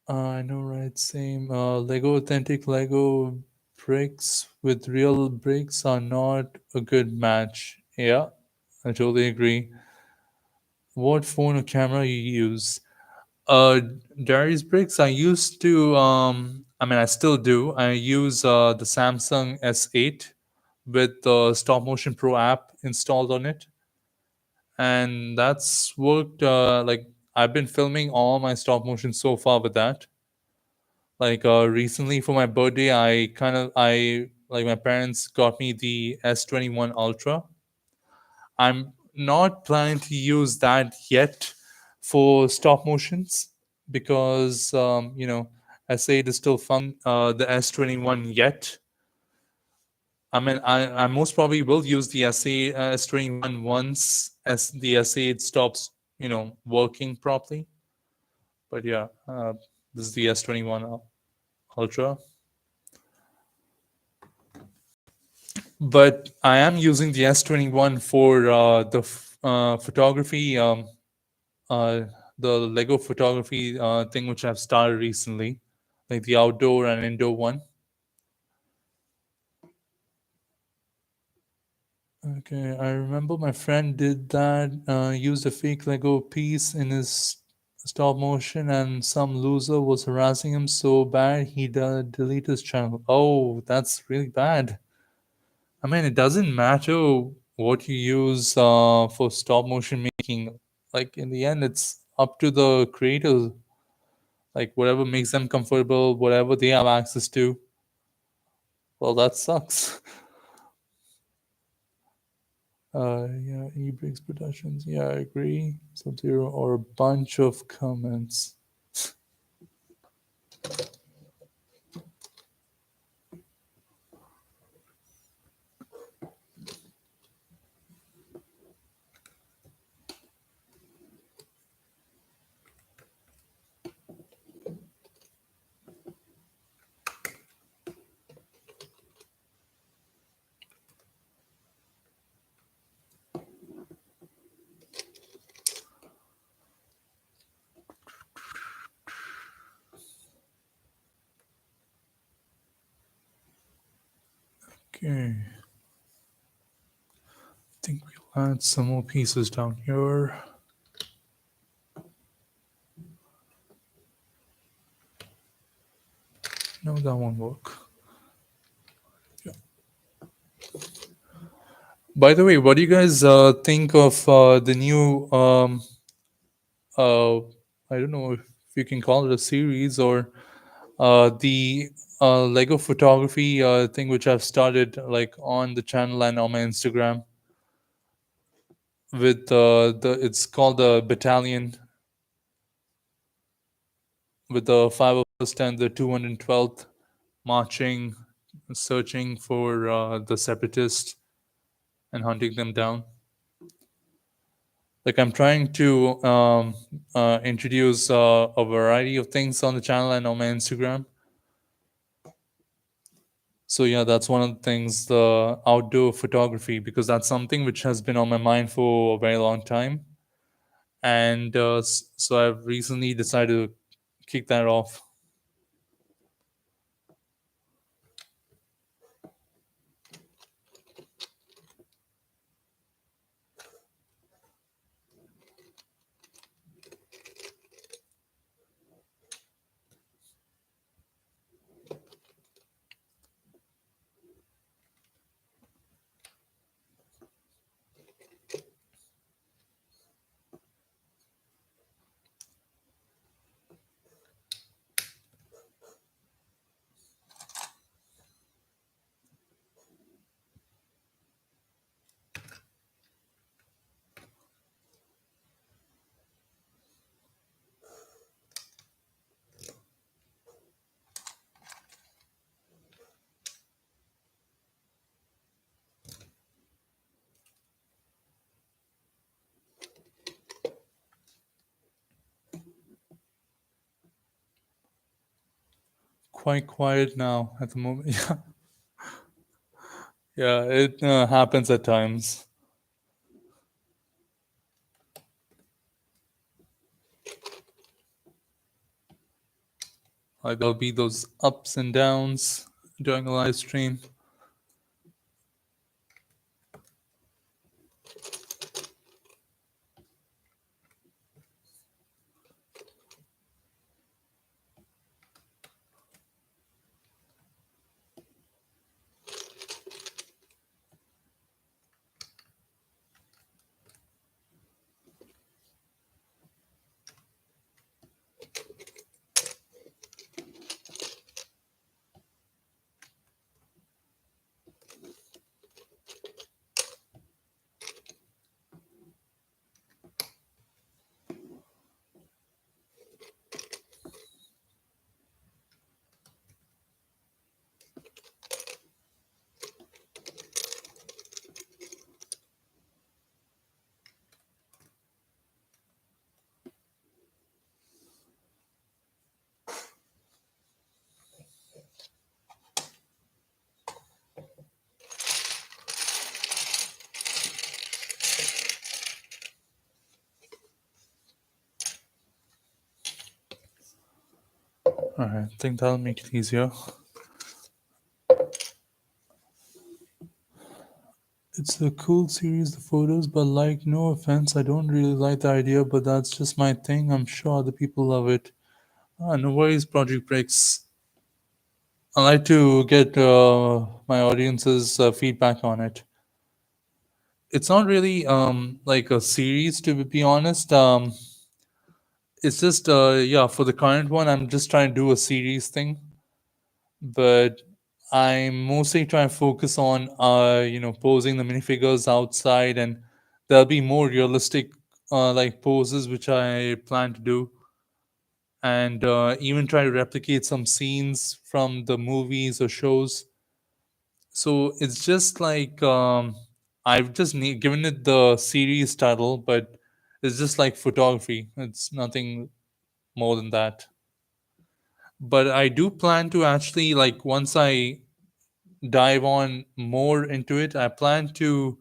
I know, right? Same. Lego authentic Lego bricks with real bricks are not a good match. Yeah, I totally agree. What phone or camera you use? Uh, Darius bricks. I used to. I mean, I still do. I use the Samsung S8 with the Stop Motion Pro app installed on it, and that's worked. Like I've been filming all my stop motion so far with that. Like recently for my birthday, I like my parents got me the S21 Ultra. I'm not planning to use that yet for stop motions because S8 is still fun. The S21 yet. I mean, I most probably will use the SA S21 once as the S8 stops, working properly. But yeah, this is the S21 Ultra. But I am using the S21 for photography, uh, the Lego photography thing which I've started recently, like the outdoor and indoor one. Okay, I remember my friend did that, used a fake Lego piece in his stop motion, and some loser was harassing him so bad he deleted his channel. Oh, that's really bad. I mean, it doesn't matter what you use for stop motion making. Like, in the end, it's up to the creators. Like, whatever makes them comfortable, whatever they have access to. Well, that sucks. Yeah, e-bricks productions. Yeah, I agree. Sub-Zero or a bunch of comments. Okay. I think we'll add some more pieces down here. No, that won't work. Yeah. By the way, what do you guys think of the new uh, I don't know if you can call it a series or the Lego photography thing which I've started like on the channel and on my Instagram with the it's called the Battalion with the 501st and the 212th marching, searching for the separatists and hunting them down. Like I'm trying to introduce a variety of things on the channel and on my Instagram. So yeah, that's one of the things, the outdoor photography, because that's something which has been on my mind for a very long time, and so I've recently decided to kick that off. Quite quiet now at the moment. Yeah, yeah, it happens at times. Like there'll be those ups and downs during a live stream. Alright, I think that'll make it easier. It's a cool series, the photos, but like, no offense, I don't really like the idea, but that's just my thing. I'm sure other people love it. No worries, Project Breaks. I like to get my audience's feedback on it. It's not really like a series, to be honest. It's just yeah, for the current one, I'm just trying to do a series thing, but I'm mostly trying to focus on posing the minifigures outside, and there'll be more realistic like poses which I plan to do, and even try to replicate some scenes from the movies or shows. So it's just like I've just given it the series title, but it's just like photography. It's nothing more than that. But I do plan to actually, like, once I dive on more into it, I plan to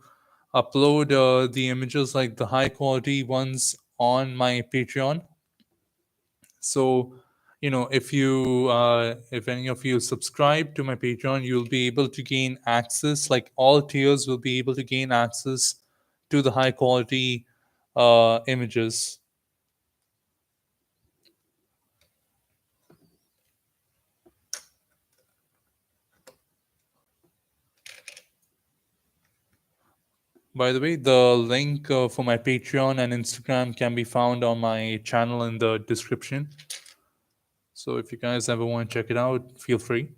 upload the images, like the high quality ones, on my Patreon. So, if any of you subscribe to my Patreon, you'll be able to gain access. Like, all tiers will be able to gain access to the high quality images. By the way, the link for my Patreon and Instagram can be found on my channel in the description. So if you guys ever want to check it out, feel free.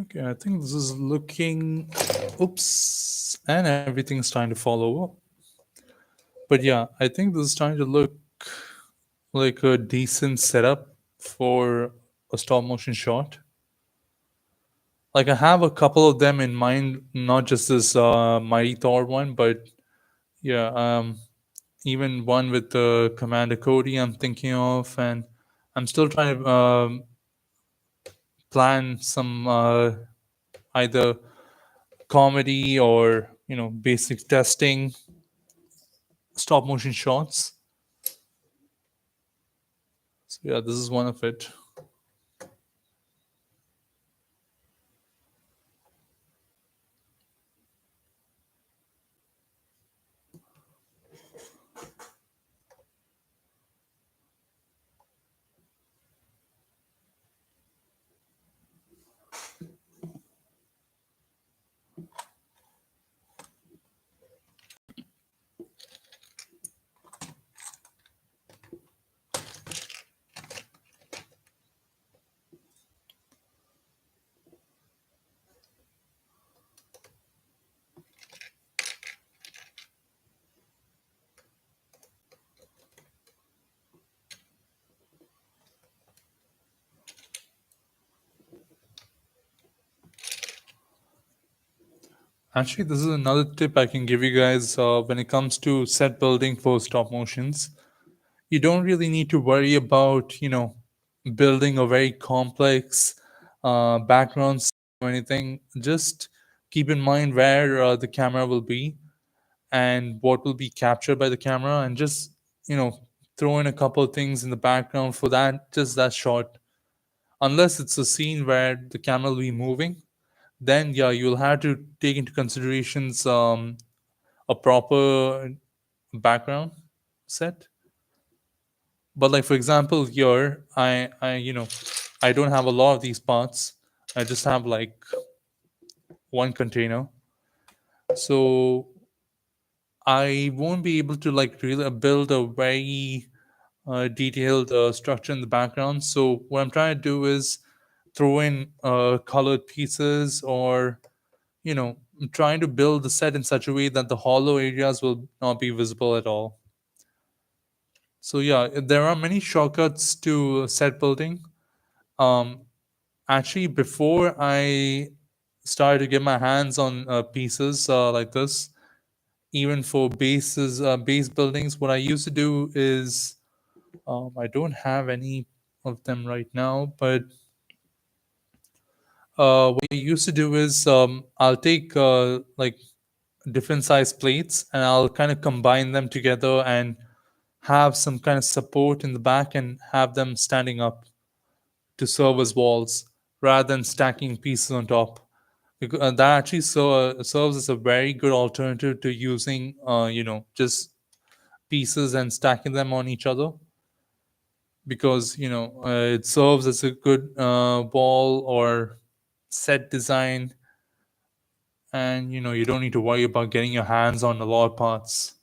Okay, I think this is looking. Oops, and everything's trying to follow. But yeah, I think this is trying to look like a decent setup for a stop motion shot. Like, I have a couple of them in mind, not just this Mighty Thor one, but yeah, even one with the Commander Cody I'm thinking of, and I'm still trying to plan some either comedy or basic testing stop motion shots. So yeah, this is one of it. Actually, this is another tip I can give you guys when it comes to set building for stop motions. You don't really need to worry about building a very complex background or anything. Just keep in mind where the camera will be and what will be captured by the camera, and just you know throw in a couple of things in the background for that, just that shot. unless it's a scene where the camera will be moving, then yeah, you'll have to take into considerations a proper background set. But like for example, here I don't have a lot of these parts. I just have like one container, so I won't be able to like really build a very detailed structure in the background. So what I'm trying to do is throw in colored pieces, or I'm trying to build the set in such a way that the hollow areas will not be visible at all. So yeah, there are many shortcuts to set building. Um, Actually, before I started to get my hands on pieces like this, even for base buildings, what I used to do is I don't have any of them right now, but what I used to do is I'll take like different size plates and I'll kind of combine them together and have some kind of support in the back and have them standing up to serve as walls rather than stacking pieces on top. That actually serves as a very good alternative to using, just pieces and stacking them on each other, because it serves as a good wall or set design, and you don't need to worry about getting your hands on a lot of parts.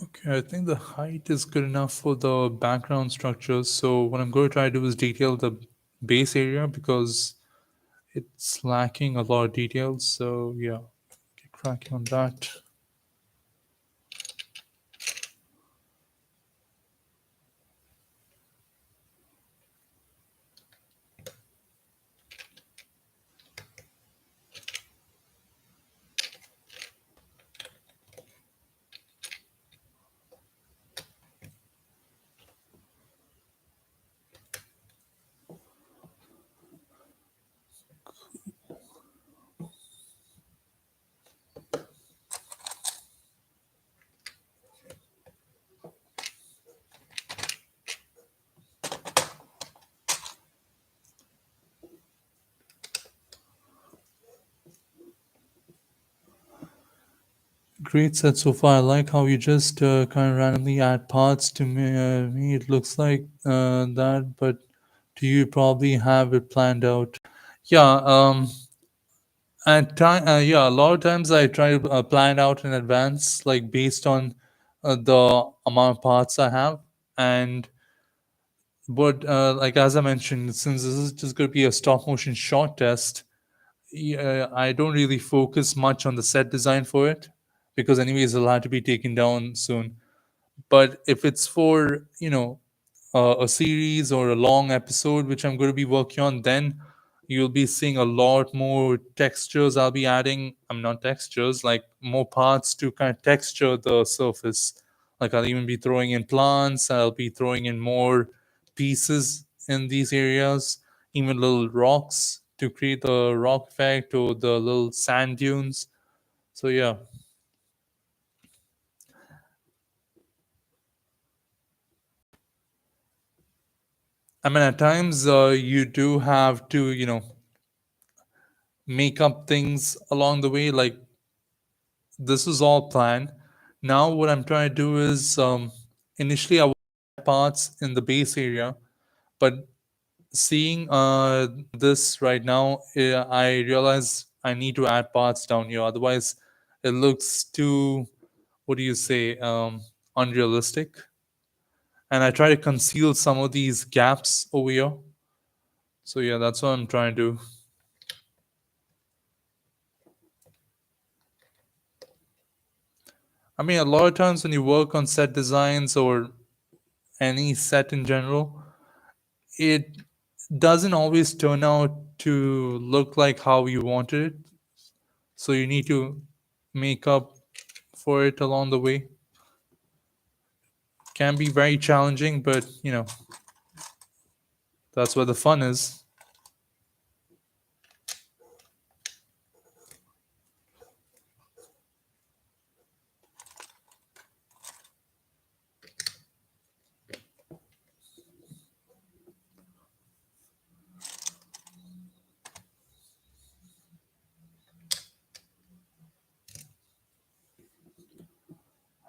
Okay, I think the height is good enough for the background structures. So what I'm going to try to do is detail the base area because it's lacking a lot of details. So yeah, get cracking on that. Great set so far. I like how you just kind of randomly add parts to me. It looks like that, but do you probably have it planned out? Yeah. Yeah. A lot of times I try to plan out in advance, like based on the amount of parts I have, and but like as I mentioned, since this is just going to be a stop motion short test, yeah, I don't really focus much on the set design for it because anyways it'll have to be taken down soon. But if it's for a series or a long episode which I'm going to be working on, then you'll be seeing a lot more textures I'll be adding. I'm not textures, like more parts to kind of texture the surface. Like I'll even be throwing in plants, I'll be throwing in more pieces in these areas, even little rocks to create the rock effect or the little sand dunes. So yeah. I mean, at times you do have to, make up things along the way. Like this is all planned. Now, what I'm trying to do is initially I would add parts in the base area, but seeing this right now, I realize I need to add parts down here. Otherwise, it looks too what do you say, unrealistic. And I try to conceal some of these gaps over here. So yeah, that's what I'm trying to do. I mean, a lot of times when you work on set designs or any set in general, it doesn't always turn out to look like how you wanted it. So you need to make up for it along the way. Can be very challenging, but that's where the fun is.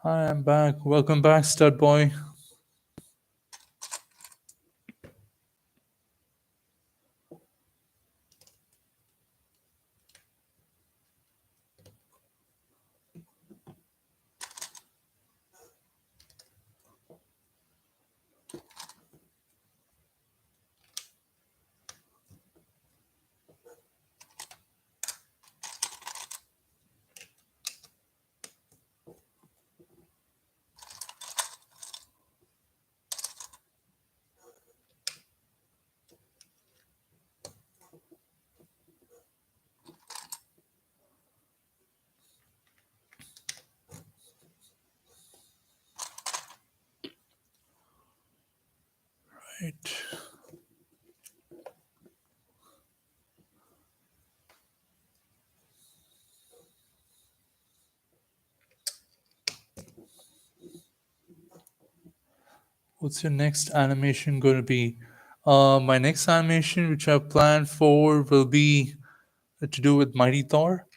Hi, I'm back. Welcome back, stud boy. Right. What's your next animation going to be? My next animation, which I've planned for, will be to do with Mighty Thor.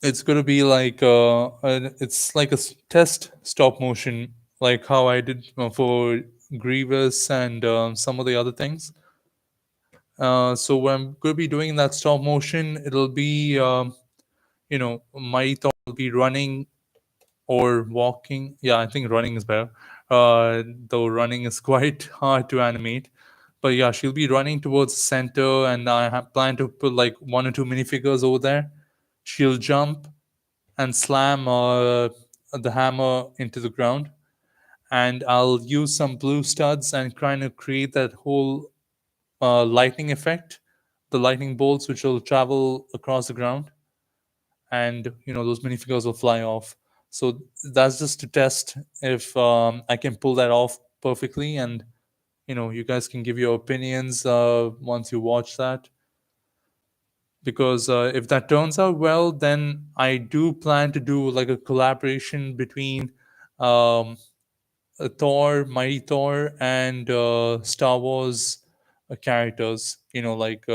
It's going to be like it's like a test stop motion, like how I did for Grievous and some of the other things. So when I'm going to be doing that stop motion, it'll be Mighty Thor will be running or walking. Yeah, I think running is better. Though running is quite hard to animate. But yeah, she'll be running towards the center, and I have planned to put like one or two minifigures over there. She'll jump and slam the hammer into the ground, and I'll use some blue studs and kind of create that whole lightning effect, the lightning bolts which will travel across the ground, and those minifigures will fly off. So that's just to test if I can pull that off perfectly, and you guys can give your opinions once you watch that. Because if that turns out well, then I do plan to do like a collaboration between um, Thor, Mighty Thor, and Star Wars characters. Like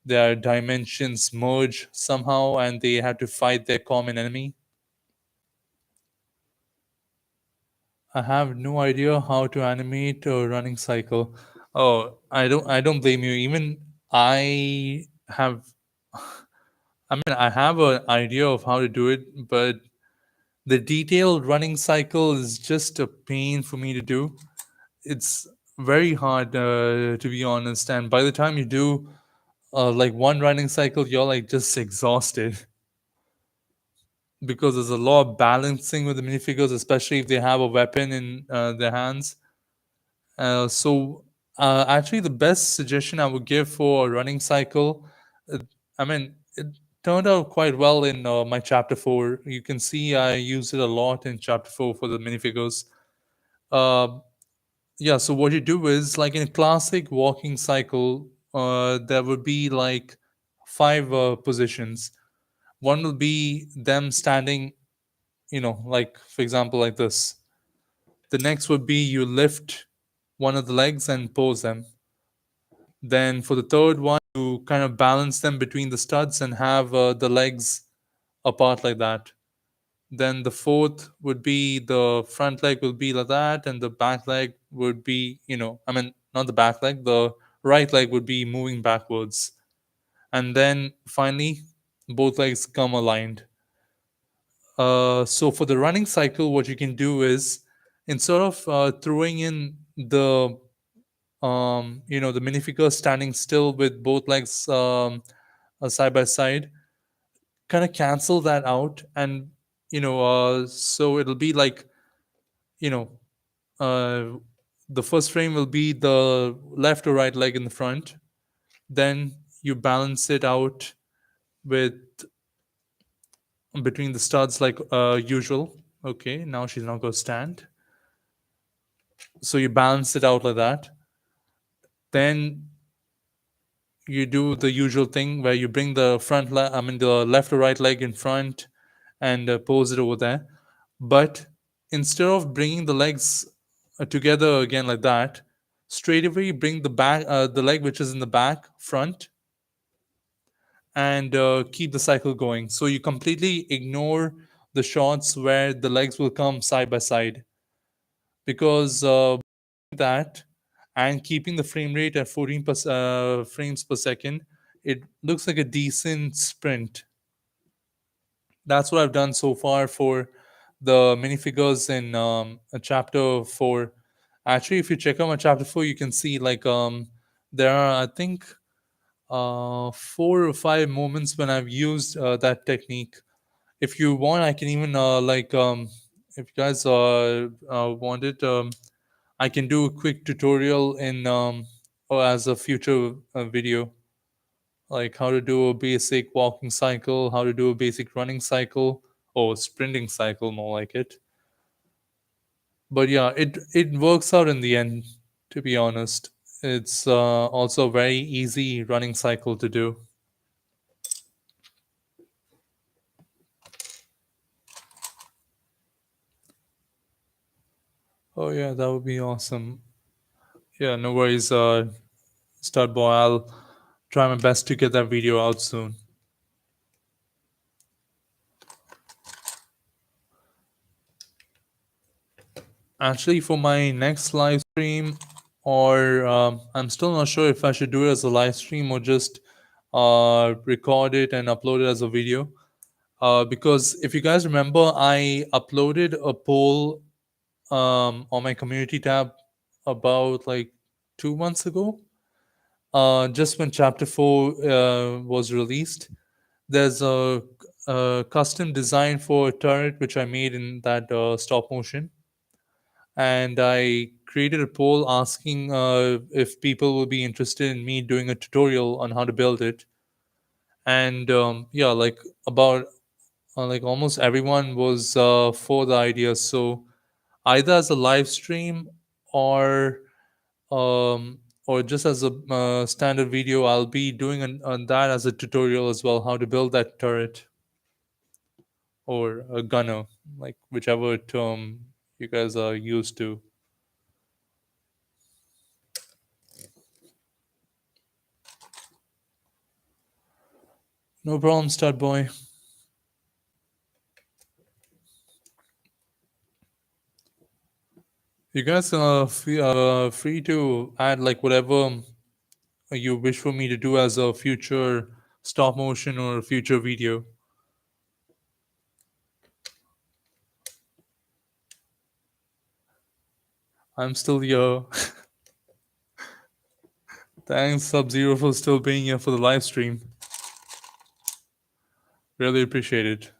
their dimensions merge somehow, and they have to fight their common enemy. I have no idea how to animate a running cycle. Oh, I don't blame you. Even I have. I mean, I have an idea of how to do it, but the detailed running cycle is just a pain for me to do. It's very hard, to be honest. And by the time you do like one running cycle, you're like just exhausted because there's a lot of balancing with the minifigures, especially if they have a weapon in their hands. So, actually, the best suggestion I would give for a running cycle, uh, I mean, it turned out quite well in my chapter 4. You can see I use it a lot in chapter 4 for the minifigures. Uh, yeah, so what you do is, like in a classic walking cycle, there would be like five positions. One will be them standing, like for example, like this. The next would be you lift one of the legs and pose them. Then for the third one, you kind of balance them between the studs and have the legs apart like that. Then the fourth would be the front leg will be like that, and the back leg would be, I mean, not the back leg, the right leg would be moving backwards. And then finally, both legs come aligned. So for the running cycle, what you can do is, instead of throwing in the the minifigure standing still with both legs side by side, kind of cancel that out, and so it'll be like, you know uh, the first frame will be the left or right leg in the front, then you balance it out with between the studs like usual. Okay, now she's not going to stand, so you balance it out like that. Then you do the usual thing where you bring the the left or right leg in front, and pose it over there. But instead of bringing the legs together again like that, straight away bring the leg which is in the back front, and keep the cycle going. So you completely ignore the shots where the legs will come side by side, because that, and keeping the frame rate at 14 frames per second, it looks like a decent sprint. That's what I've done so far for the minifigures in a chapter 4. Actually, if you check out my chapter 4, you can see like there are, I think, 4 or 5 moments when I've used that technique. If you want, I can even if you guys want it, I can do a quick tutorial in or as a future video, like how to do a basic walking cycle, how to do a basic running cycle, or sprinting cycle, more like it. But yeah, it works out in the end. To be honest, it's also a very easy running cycle to do. Oh yeah, that would be awesome. Yeah, no worries, Stud Boy. I'll try my best to get that video out soon. Actually, for my next live stream, or I'm still not sure if I should do it as a live stream or just record it and upload it as a video. Because if you guys remember, I uploaded a poll on my community tab about like 2 months ago, just when Chapter 4 was released. There's a custom design for a turret which I made in that stop motion, and I created a poll asking if people will be interested in me doing a tutorial on how to build it. And yeah, like about like almost everyone was for the idea. So either as a live stream, or just as a standard video, I'll be doing on that as a tutorial as well, how to build that turret or a gunner, like whichever term you guys are used to. No problem, stud boy. You guys are free to add like whatever you wish for me to do as a future stop motion or a future video. I'm still here. Thanks, Sub Zero, for still being here for the live stream. Really appreciate it.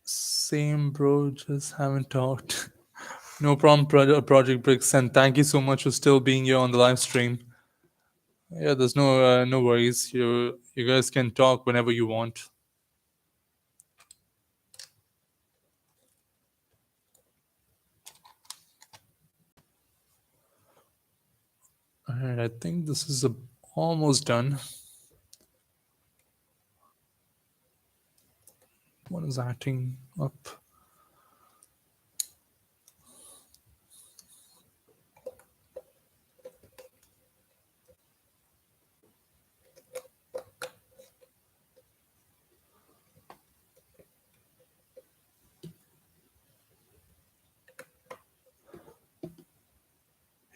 Same, bro. Just haven't talked. No problem, Project Bricks, and thank you so much for still being here on the live stream. Yeah, there's no worries. You guys can talk whenever you want. Alright, I think this is almost done. One is acting up.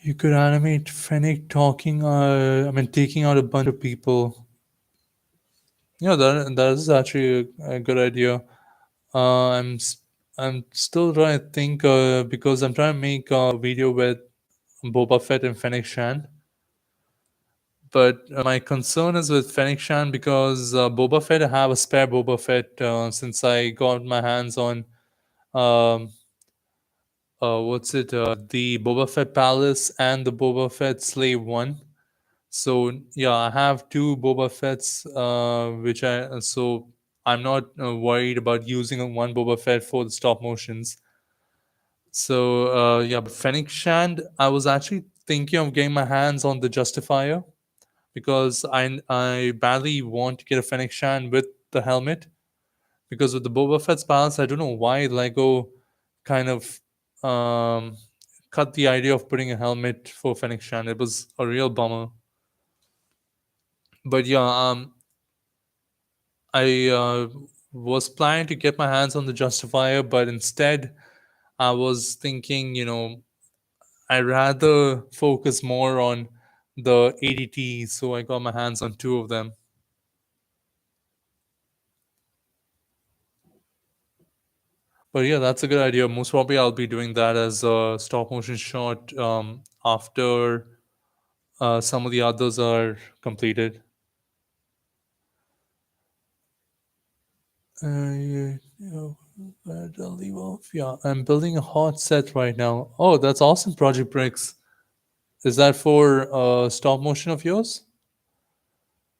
You could animate Fennec talking, I mean, taking out a bunch of people. Yeah, that is actually a good idea. I'm I'm still trying to think because I'm trying to make a video with Boba Fett and Fennec Shan. But my concern is with Fennec Shan because Boba Fett, I have a spare Boba Fett since I got my hands on um, what's it? The Boba Fett Palace and the Boba Fett Slave One. So yeah, I have two Boba Fett's, which I so I'm not worried about using one Boba Fett for the stop motions. So yeah, but Fennec Shand, I was actually thinking of getting my hands on the Justifier because I badly want to get a Fennec Shand with the helmet because with the Boba Fett's balance, I don't know why Lego kind of cut the idea of putting a helmet for Fennec Shand. It was a real bummer. But yeah, I was planning to get my hands on the Justifier, but instead I was thinking, I rather focus more on the ADT, so I got my hands on two of them. But yeah, that's a good idea. Most probably, I'll be doing that as a stop motion shot after some of the others are completed. Yeah, where did I leave off? Yeah, I'm building a hot set right now. Oh, that's awesome, Project Bricks. Is that for stop motion of yours?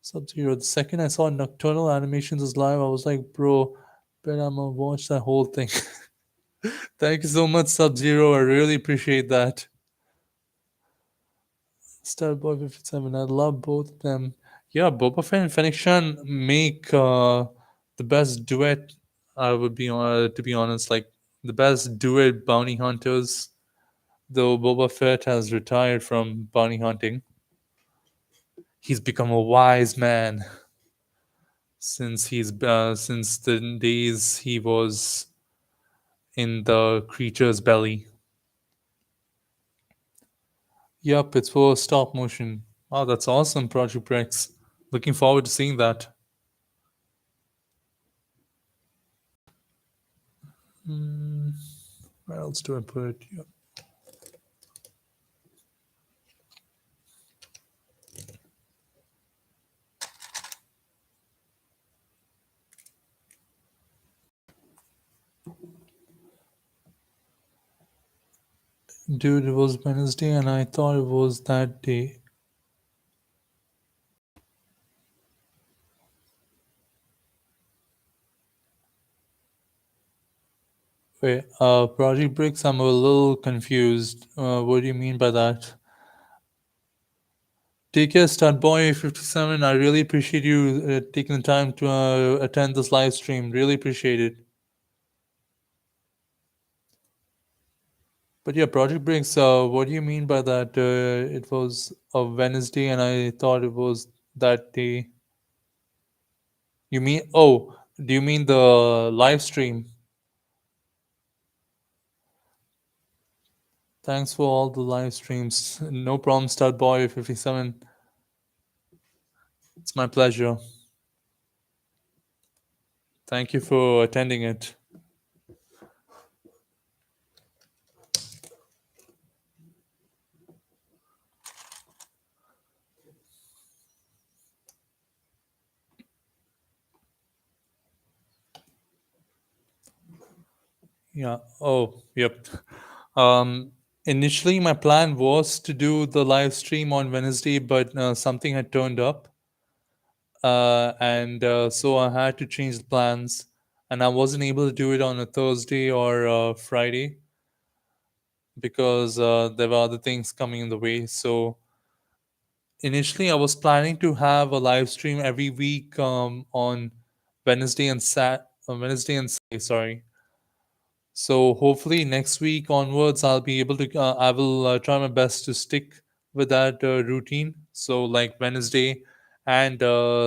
Sub Zero. The second I saw Nocturnal Animations is live, I was like, bro, bet I'm gonna watch that whole thing. Thank you so much, Sub Zero. I really appreciate that. Starboy 57. I love both of them. Yeah, Boba Fett and Fennec Shan make the best duet. I would be to be honest, like the best duet bounty hunters. Though Boba Fett has retired from bounty hunting, he's become a wise man since the days he was in the creature's belly. Yup, it's for stop motion. Wow, that's awesome, Project Rex. Looking forward to seeing that. Hmm, where else do I put it? Yep. Dude, it was Wednesday and I thought it was that day. Wait, Project Bricks, I'm a little confused. What do you mean by that? Take care, Studboy57. I really appreciate you taking the time to attend this live stream. Really appreciate it. But yeah, Project Bricks, what do you mean by that? It was a Wednesday and I thought it was that day. You mean, oh, do you mean the live stream? Thanks for all the live streams. No problem, Studboy57. It's my pleasure. Thank you for attending it. Yeah. Oh, yep. Initially, my plan was to do the live stream on Wednesday, but something had turned up, and so I had to change the plans, and I wasn't able to do it on a Thursday or Friday because there were other things coming in the way. So initially, I was planning to have a live stream every week on Wednesday and Wednesday and Sunday. Sorry. So hopefully next week onwards, I'll be able to. I will try my best to stick with that routine. So like Wednesday and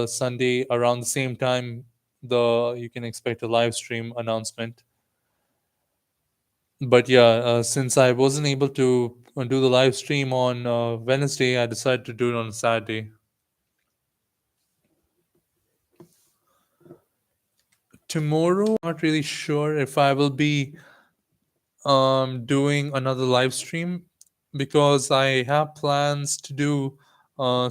Sunday around the same time, the you can expect a live stream announcement. But yeah, since I wasn't able to do the live stream on Wednesday, I decided to do it on Saturday. Tomorrow, not really sure if I will be doing another live stream because I have plans to do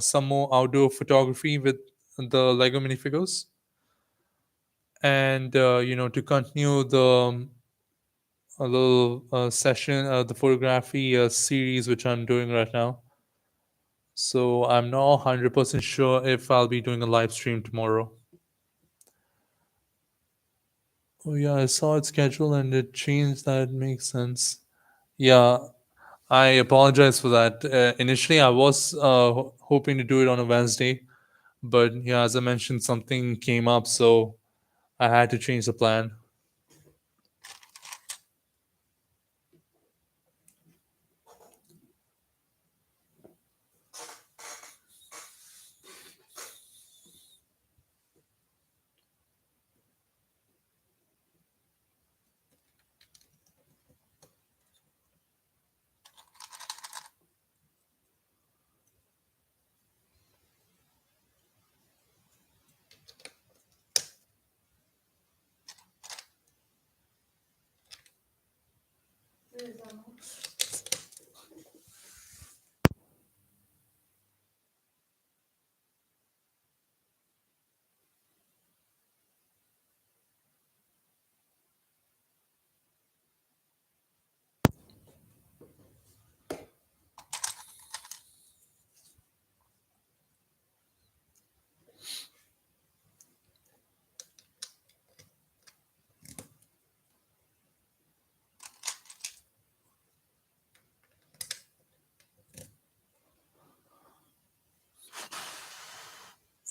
some more outdoor photography with the Lego minifigures, and to continue the a little session, the photography series which I'm doing right now. So I'm not 100% sure if I'll be doing a live stream tomorrow. Oh yeah, I saw its schedule and it changed. That makes sense. Yeah, I apologize for that. Initially, I was hoping to do it on a Wednesday, but yeah, as I mentioned, something came up, so I had to change the plan.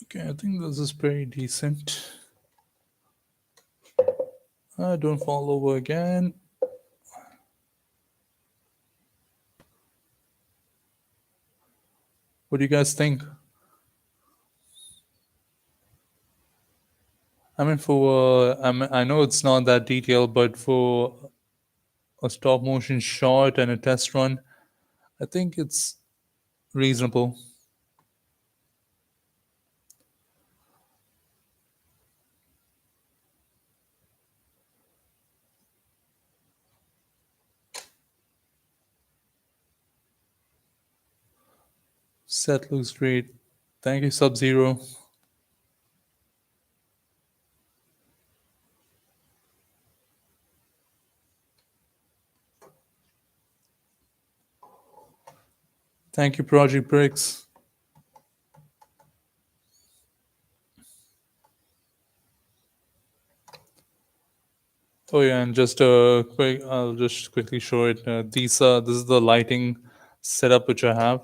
Okay, I think this is pretty decent. Don't fall over again. What do you guys think? I mean, I know it's not that detailed, but for a stop motion shot and a test run, I think it's reasonable. Set looks great. Thank you, Sub Zero. Thank you, Project Bricks. Oh yeah, and just quick, I'll just quickly show it. This is the lighting setup which I have,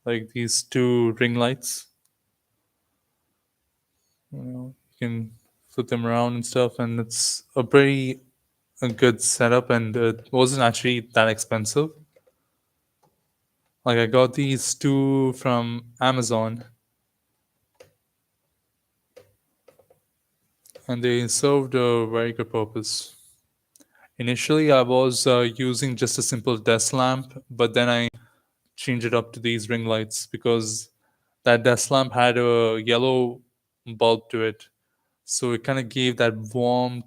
like these two ring lights. You can flip them around and stuff, and it's a good setup, and it wasn't actually that expensive. Like I got these two from Amazon, and they served a very good purpose. Initially, I was using just a simple desk lamp, but then I changed it up to these ring lights because that desk lamp had a yellow bulb to it. So it kind of gave that warm,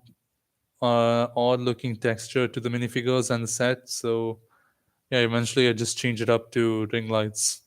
odd looking texture to the minifigures and the set. So yeah, eventually I just changed it up to ring lights.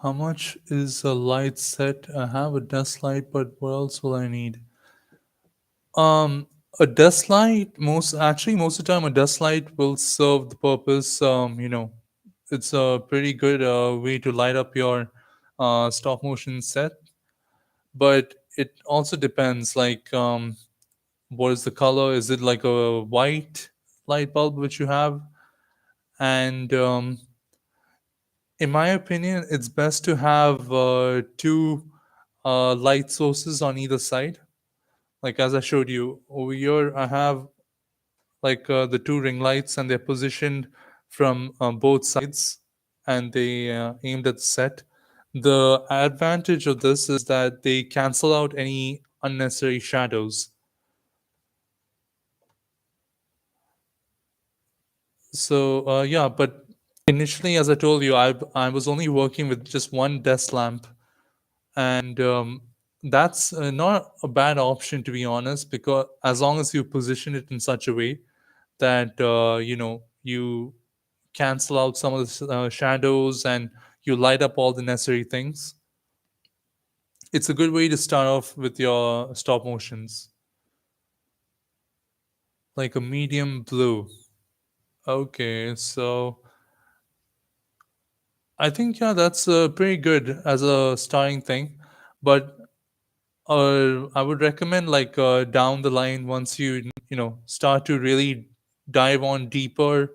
How much is a light set? I have a desk light, but what else will I need? Um, a desk light, most of the time, a desk light will serve the purpose. It's a pretty good way to light up your stop motion set, but it also depends. Like, what is the color? Is it like a white light bulb which you have? And in my opinion, it's best to have two light sources on either side. Like as I showed you over here, I have like the two ring lights, and they're positioned from both sides, and they aimed at the set. The advantage of this is that they cancel out any unnecessary shadows. So yeah, but initially, as I told you, I was only working with just one desk lamp, and that's not a bad option, to be honest, because as long as you position it in such a way that you cancel out some of the shadows and you light up all the necessary things, it's a good way to start off with your stop motions. Like a medium blue. Okay, so I think, yeah, that's pretty good as a starting thing, but I would recommend, like, down the line, once you start to really dive on deeper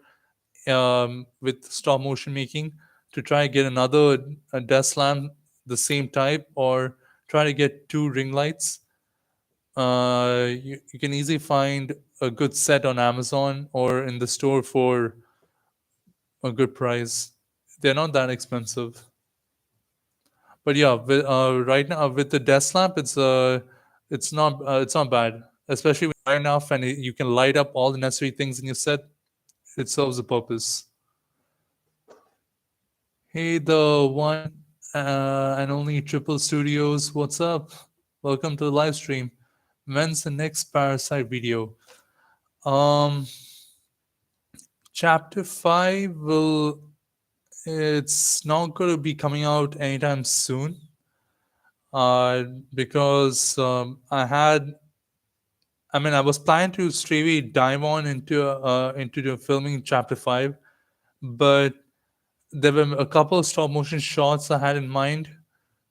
with stop motion making, to try get another desk lamp the same type, or try to get two ring lights. You can easily find a good set on Amazon or in the store for a good price. They're not that expensive. But yeah, right now with the desk lamp, it's not bad, especially when you buy enough and you can light up all the necessary things in your set. It serves a purpose. Hey, the one and only Triple Studios, what's up? Welcome to the live stream. When's the next Parasite video? Um, Chapter 5 will. It's not going to be coming out anytime soon. Uh, because I was planning to straight away dive on into the filming Chapter 5, but there were a couple of stop motion shots I had in mind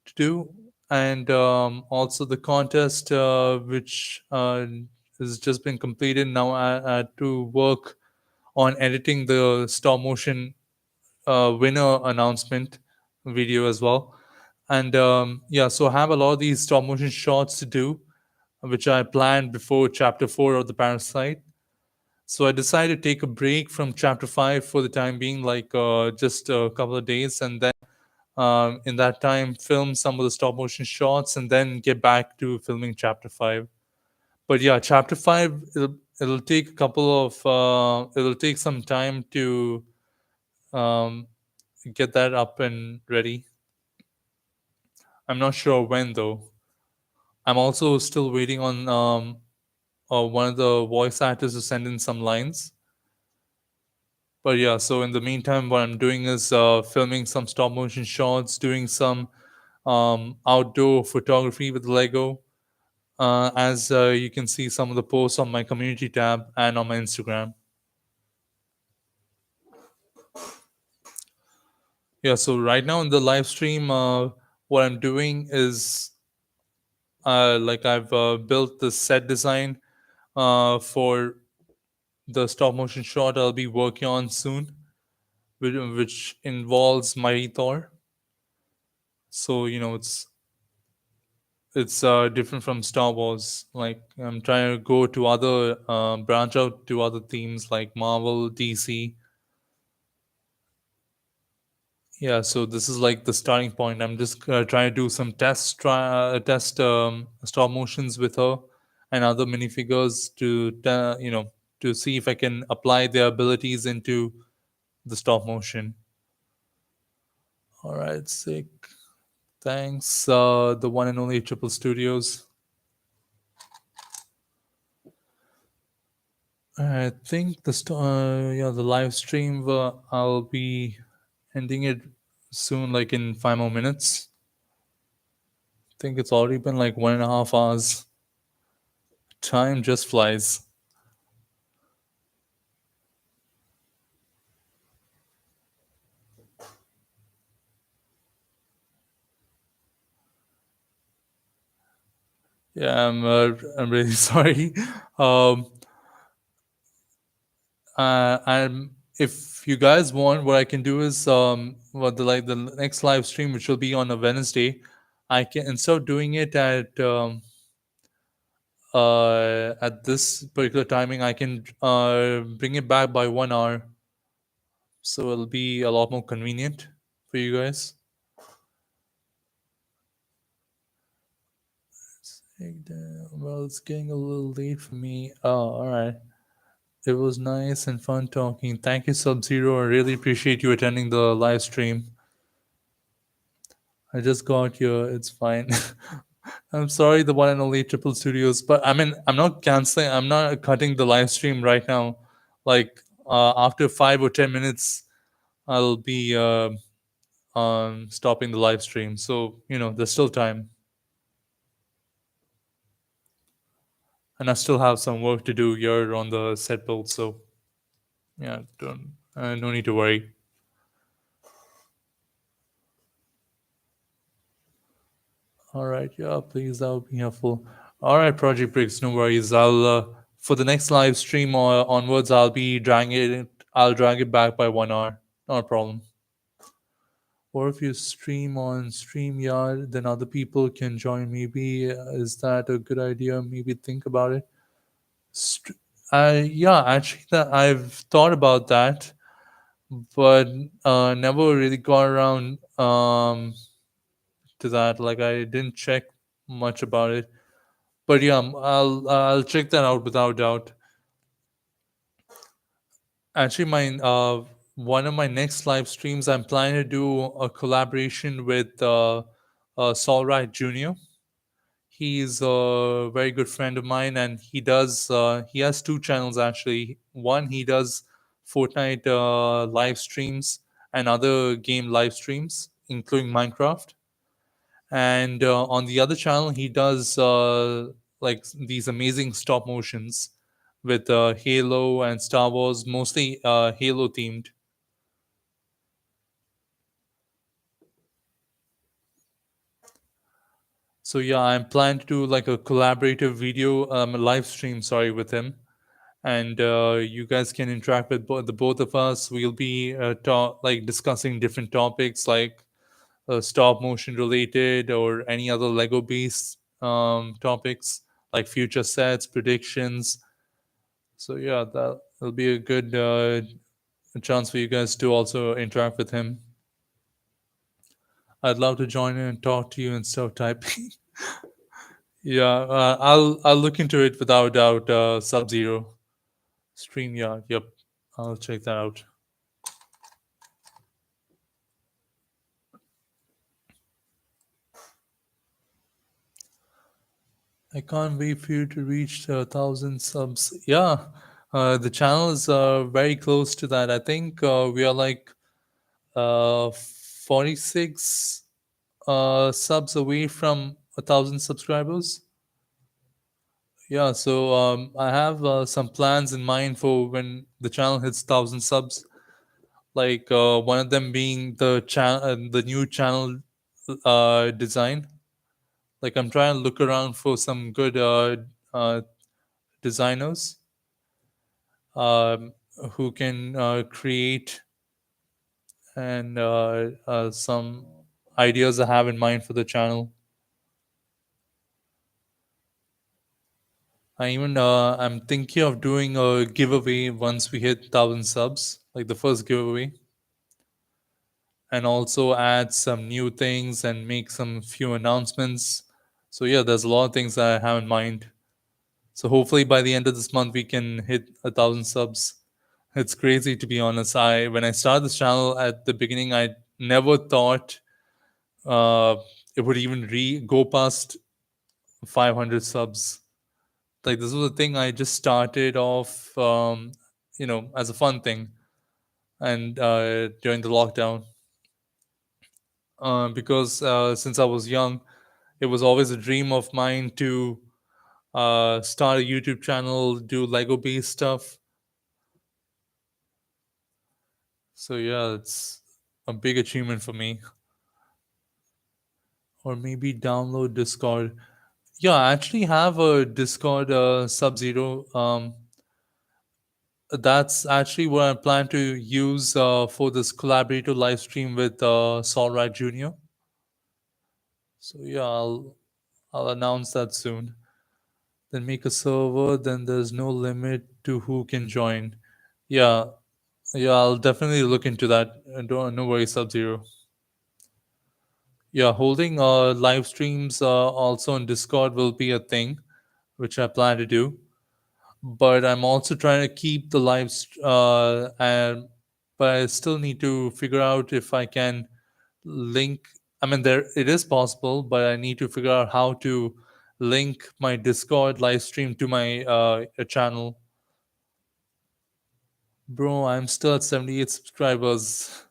to do, and also the contest which has just been completed. Now I had to work on editing the stop motion winner announcement video as well. And yeah, so I have a lot of these stop motion shots to do, which I planned before Chapter 4 of the Parasite. So I decided to take a break from Chapter 5 for the time being, like just a couple of days, and then in that time film some of the stop motion shots and then get back to filming Chapter 5. But yeah, Chapter 5, it'll take a couple of it'll take some time to um, get that up and ready. I'm not sure when though. I'm also still waiting on one of the voice actors to send in some lines. But yeah, so in the meantime, what I'm doing is filming some stop motion shots, doing some outdoor photography with Lego. As you can see some of the posts on my community tab and on my Instagram. Yeah, so right now in the live stream, what I'm doing is like I've built the set design for the stop motion shot I'll be working on soon, which involves Mighty Thor. So it's different from Star Wars. Like I'm trying to go to other branch out to other themes like Marvel, DC. Yeah, so this is like the starting point. I'm just trying to do some test stop motions with her and other minifigures to see if I can apply their abilities into the stop motion. All right, sick. Thanks, the one and only Triple Studios. I think the live stream I'll be ending it soon, like in 5 more minutes. I think it's already been like 1.5 hours. Time just flies. Yeah, I'm really sorry. Um, I'm if you guys want, what I can do is what the next live stream, which will be on a Wednesday, I can, instead of doing it at this particular timing, I can bring it back by 1 hour, so it'll be a lot more convenient for you guys. Well, it's getting a little late for me. Oh, all right. It was nice and fun talking. Thank you, Sub Zero. I really appreciate you attending the live stream. I just got here. It's fine. I'm sorry, the one and only Triple Studios, but I mean, I'm not canceling. I'm not cutting the live stream right now. Like after 5 or 10 minutes, I'll be stopping the live stream. So there's still time, and I still have some work to do here on the set build. So yeah, don't no need to worry. All right, yeah, please, that would be helpful. All right, Project Bricks, no worries. I'll for the next live stream or onwards, I'll be dragging it. I'll drag it back by 1 hour. Not a problem. Or if you stream on StreamYard, then other people can join. Maybe is that a good idea? Maybe think about it. St- yeah, actually, that I've thought about that, but never really got around to that. Like I didn't check much about it. But yeah, I'll check that out without doubt. Actually, my one of my next live streams, I'm planning to do a collaboration with Solright Junior. He's a very good friend of mine, and he has two channels actually. One, he does Fortnite live streams and other game live streams, including Minecraft. And on the other channel, he does like these amazing stop motions with Halo and Star Wars, mostly Halo themed. So yeah, I'm planning to do like a collaborative video, live stream, sorry, with him, and you guys can interact with the both of us. We'll be like discussing different topics like stop motion related or any other Lego based topics like future sets, predictions. So yeah, that'll be a good chance for you guys to also interact with him. I'd love to join in and talk to you instead of typing. Yeah, I'll look into it without doubt. Sub Zero StreamYard. Yep, I'll check that out. I can't wait for you to reach 1,000 subs. Yeah, the channel is very close to that. I think we are like 46 subs away from 1,000 subscribers. Yeah, so I have some plans in mind for when the channel hits 1,000 subs. Like one of them being the new channel design. Like I'm trying to look around for some good uh, designers um, who can create and some ideas I have in mind for the channel. I'm thinking of doing a giveaway once we hit 1,000 subs, like the first giveaway, and also add some new things and make some few announcements. So yeah, there's a lot of things that I have in mind. So hopefully by the end of this month we can hit 1,000 subs. It's crazy to be honest. I when I started this channel at the beginning, I never thought uh, it would even go past 500 subs. Like this was a thing I just started off, as a fun thing, and during the lockdown. because since I was young, it was always a dream of mine to start a YouTube channel, do Lego based stuff. So yeah, it's a big achievement for me. Or maybe download Discord. Yeah, I actually have a Discord Sub Zero. That's actually what I plan to use for this collaborative live stream with Saul Wright Jr. So yeah, I'll announce that soon. Then make a server. Then there's no limit to who can join. Yeah, yeah, I'll definitely look into that. Don't no worry, Sub Zero. Yeah, holding live streams also on Discord will be a thing, which I plan to do. But I'm also trying to keep the and but I still need to figure out if I can link. I mean, there it is possible, but I need to figure out how to link my Discord live stream to my channel. Bro, I'm still at 78 subscribers.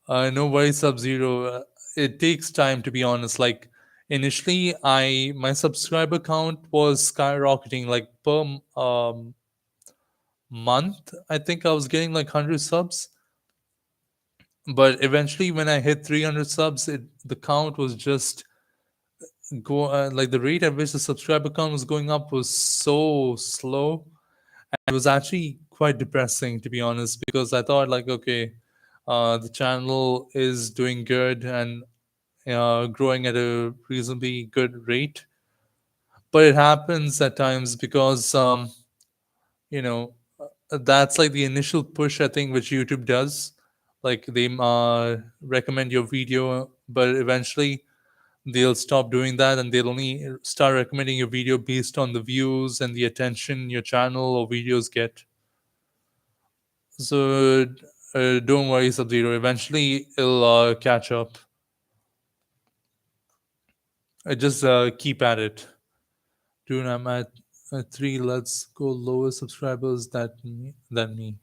No worries, Sub Zero. It takes time, to be honest. Like initially, I my subscriber count was skyrocketing. Like per month, I think I was getting like 100 subs. But eventually, when I hit 300 subs, the count was just go like the rate at which the subscriber count was going up was so slow. It was actually quite depressing, to be honest, because I thought like, okay, the channel is doing good and growing at a reasonably good rate. But it happens at times because, you know, that's like the initial push, I think, which YouTube does. Like they recommend your video, but eventually they'll stop doing that and they'll only start recommending your video based on the views and the attention your channel or videos get. So don't worry, Sub Zero. Eventually it'll catch up. Just keep at it. Dude, I'm at three. Let's go lower subscribers than me.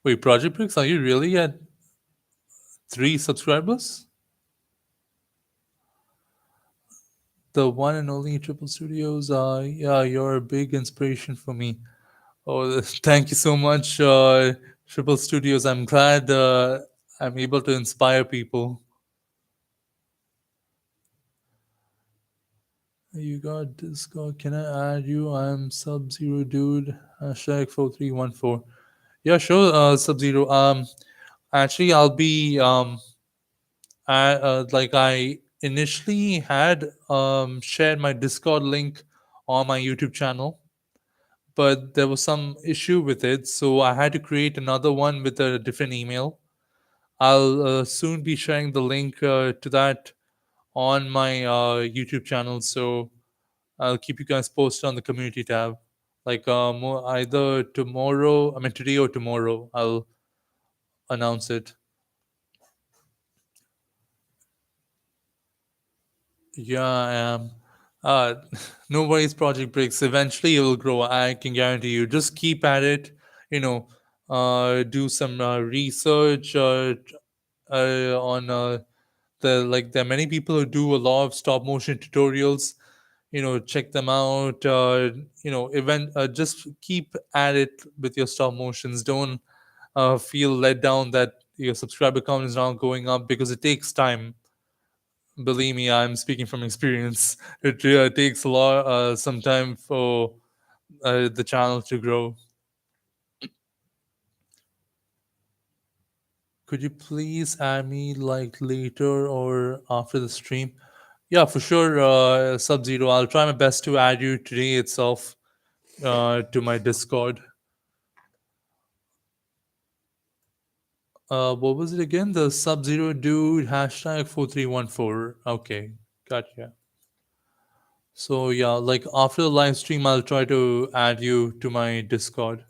Wait, Project Bricks, are you really at three subscribers? The one and only Triple Studios. Yeah, you're a big inspiration for me. Oh, thank you so much, Triple Studios. I'm glad I'm able to inspire people. You got Discord. Can I add you? I'm Sub Zero Dude. Hashtag 4314. Yeah, sure, Sub Zero. Actually, I'll be like I initially had shared my Discord link on my YouTube channel, but there was some issue with it, so I had to create another one with a different email. I'll soon be sharing the link to that on my YouTube channel, so I'll keep you guys posted on the community tab. Like either tomorrow, I mean today or tomorrow, I'll announce it. Yeah, I am. Uh, no worries, Project Bricks. Eventually, it will grow. I can guarantee you. Just keep at it. You know, do some research on like there are many people who do a lot of stop motion tutorials. Check them out. Just keep at it with your stop motions. Don't feel let down that your subscriber count is not going up because it takes time. Believe me, I'm speaking from experience. It takes a lot, some time for the channel to grow. Could you please add me like later or after the stream? Yeah, for sure, Sub Zero. I'll try my best to add you today itself to my Discord. What was it again? The Sub Zero dude hashtag 4314. Okay, gotcha. So yeah, like after the live stream, I'll try to add you to my Discord.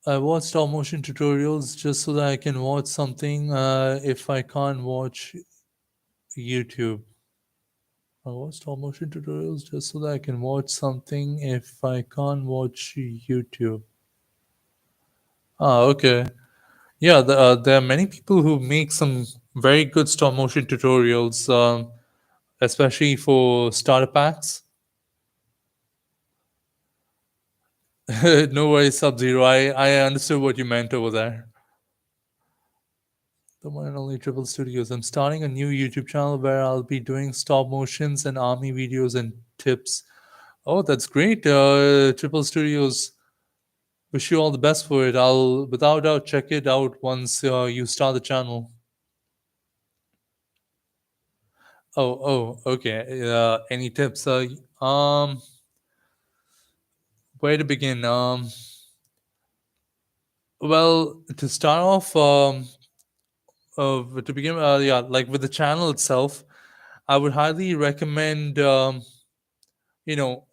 I watch stop motion tutorials just so that I can watch something if I can't watch YouTube. I watch stop motion tutorials just so that I can watch something if I can't watch YouTube. Ah, okay. Yeah, there are many people who make some very good stop motion tutorials, especially for starter packs. No worries, Sub Zero. I understood what you meant over there. The one and only Triple Studios. I'm starting a new YouTube channel where I'll be doing stop motions and army videos and tips. Oh, that's great. Triple Studios. Wish you all the best for it. I'll without doubt check it out once you start the channel. Okay. Any tips? Where to begin? Well, to start off, to begin, yeah, like with the channel itself, I would highly recommend, you know,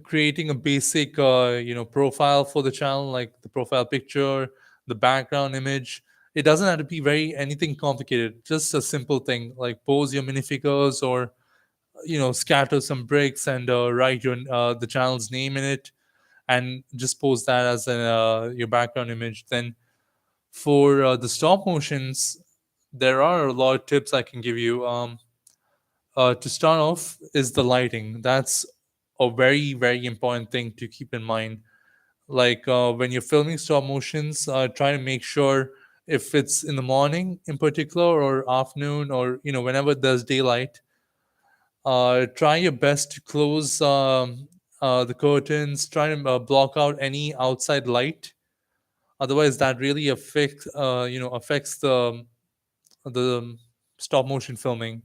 creating a basic, profile for the channel, like the profile picture, the background image. It doesn't have to be very anything complicated. Just a simple thing like pose your minifigures or scatter some bricks and write the channel's name in it and just post that as your background image. Then for the stop motions, there are a lot of tips I can give you. To start off is the lighting. That's a very very important thing to keep in mind. Like when you're filming stop motions, try to make sure if it's in the morning in particular or afternoon or whenever there's daylight, try your best to close the curtains. Try to block out any outside light. Otherwise, that really affects the stop motion filming.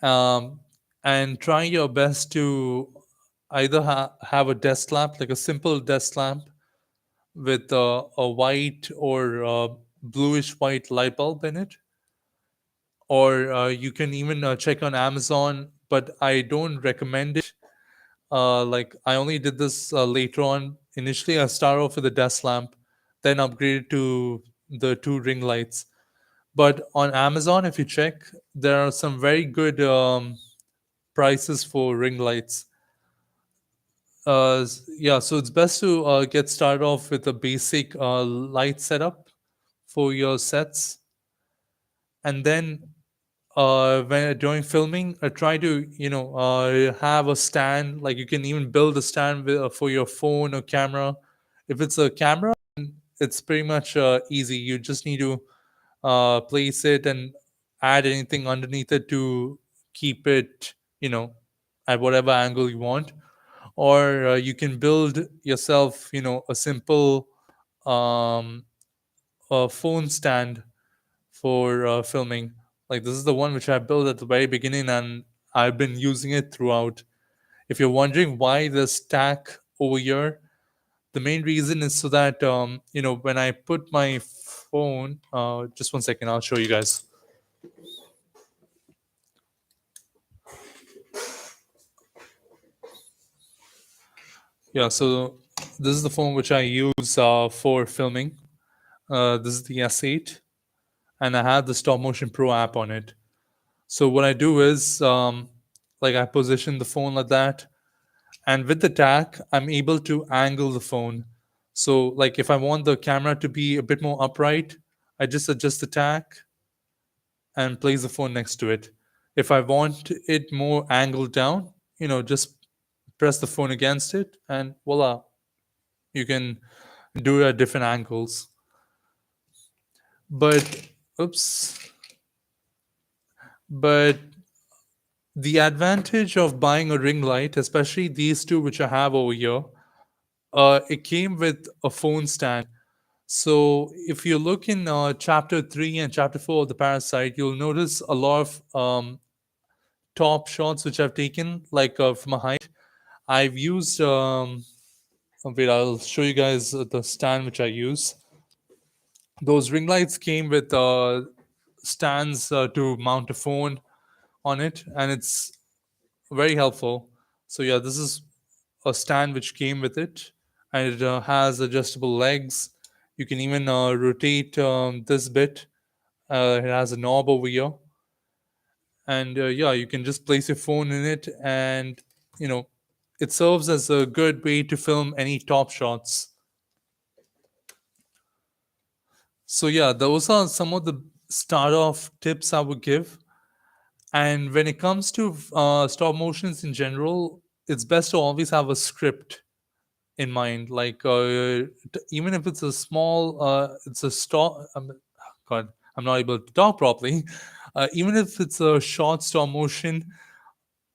Um, and try your best to either have a desk lamp, like a simple desk lamp with a white or bluish white light bulb in it, or you can even check on Amazon. But I don't recommend it. Like I only did this later on. Initially, I started off with a desk lamp, then upgraded to the two ring lights. But on Amazon, if you check, there are some very good prices for ring lights. Yeah, so it's best to get started off with a basic light setup for your sets, and then when during filming, try to have a stand. Like you can even build a stand for your phone or camera. If it's a camera, it's pretty much easy. You just need to place it and add anything underneath it to keep it, at whatever angle you want. Or you can build yourself, a simple um, phone stand for filming. Like this is the one which I built at the very beginning, and I've been using it throughout. If you're wondering why the stack over here, the main reason is so that when I put my phone, just 1 second, I'll show you guys. Yeah, so this is the phone which I use for filming. This is the S8, and I have the Stop Motion Pro app on it. So what I do is, like I position the phone like that, and with the tack, I'm able to angle the phone. So like if I want the camera to be a bit more upright, I just adjust the tack and place the phone next to it. If I want it more angled down, just press the phone against it, and voila, you can do it at different angles. But oops, but the advantage of buying a ring light, especially these two which I have over here, it came with a phone stand. So if you look in chapter 3 and chapter 4 of the Parasite, you'll notice a lot of top shots which I've taken, like from a height. I've used wait, I'll show you guys the stand which I use. Those ring lights came with stands to mount a phone on it, and it's very helpful. So yeah, this is a stand which came with it, and it has adjustable legs. You can even rotate this bit. It has a knob over here, and yeah, you can just place your phone in it, and you know, it serves as a good way to film any top shots. So yeah, those are some of the start off tips I would give. And when it comes to stop motions in general, it's best to always have a script in mind. Like even if it's a small, it's a stop. God, I'm not able to talk properly. Even if it's a short stop motion,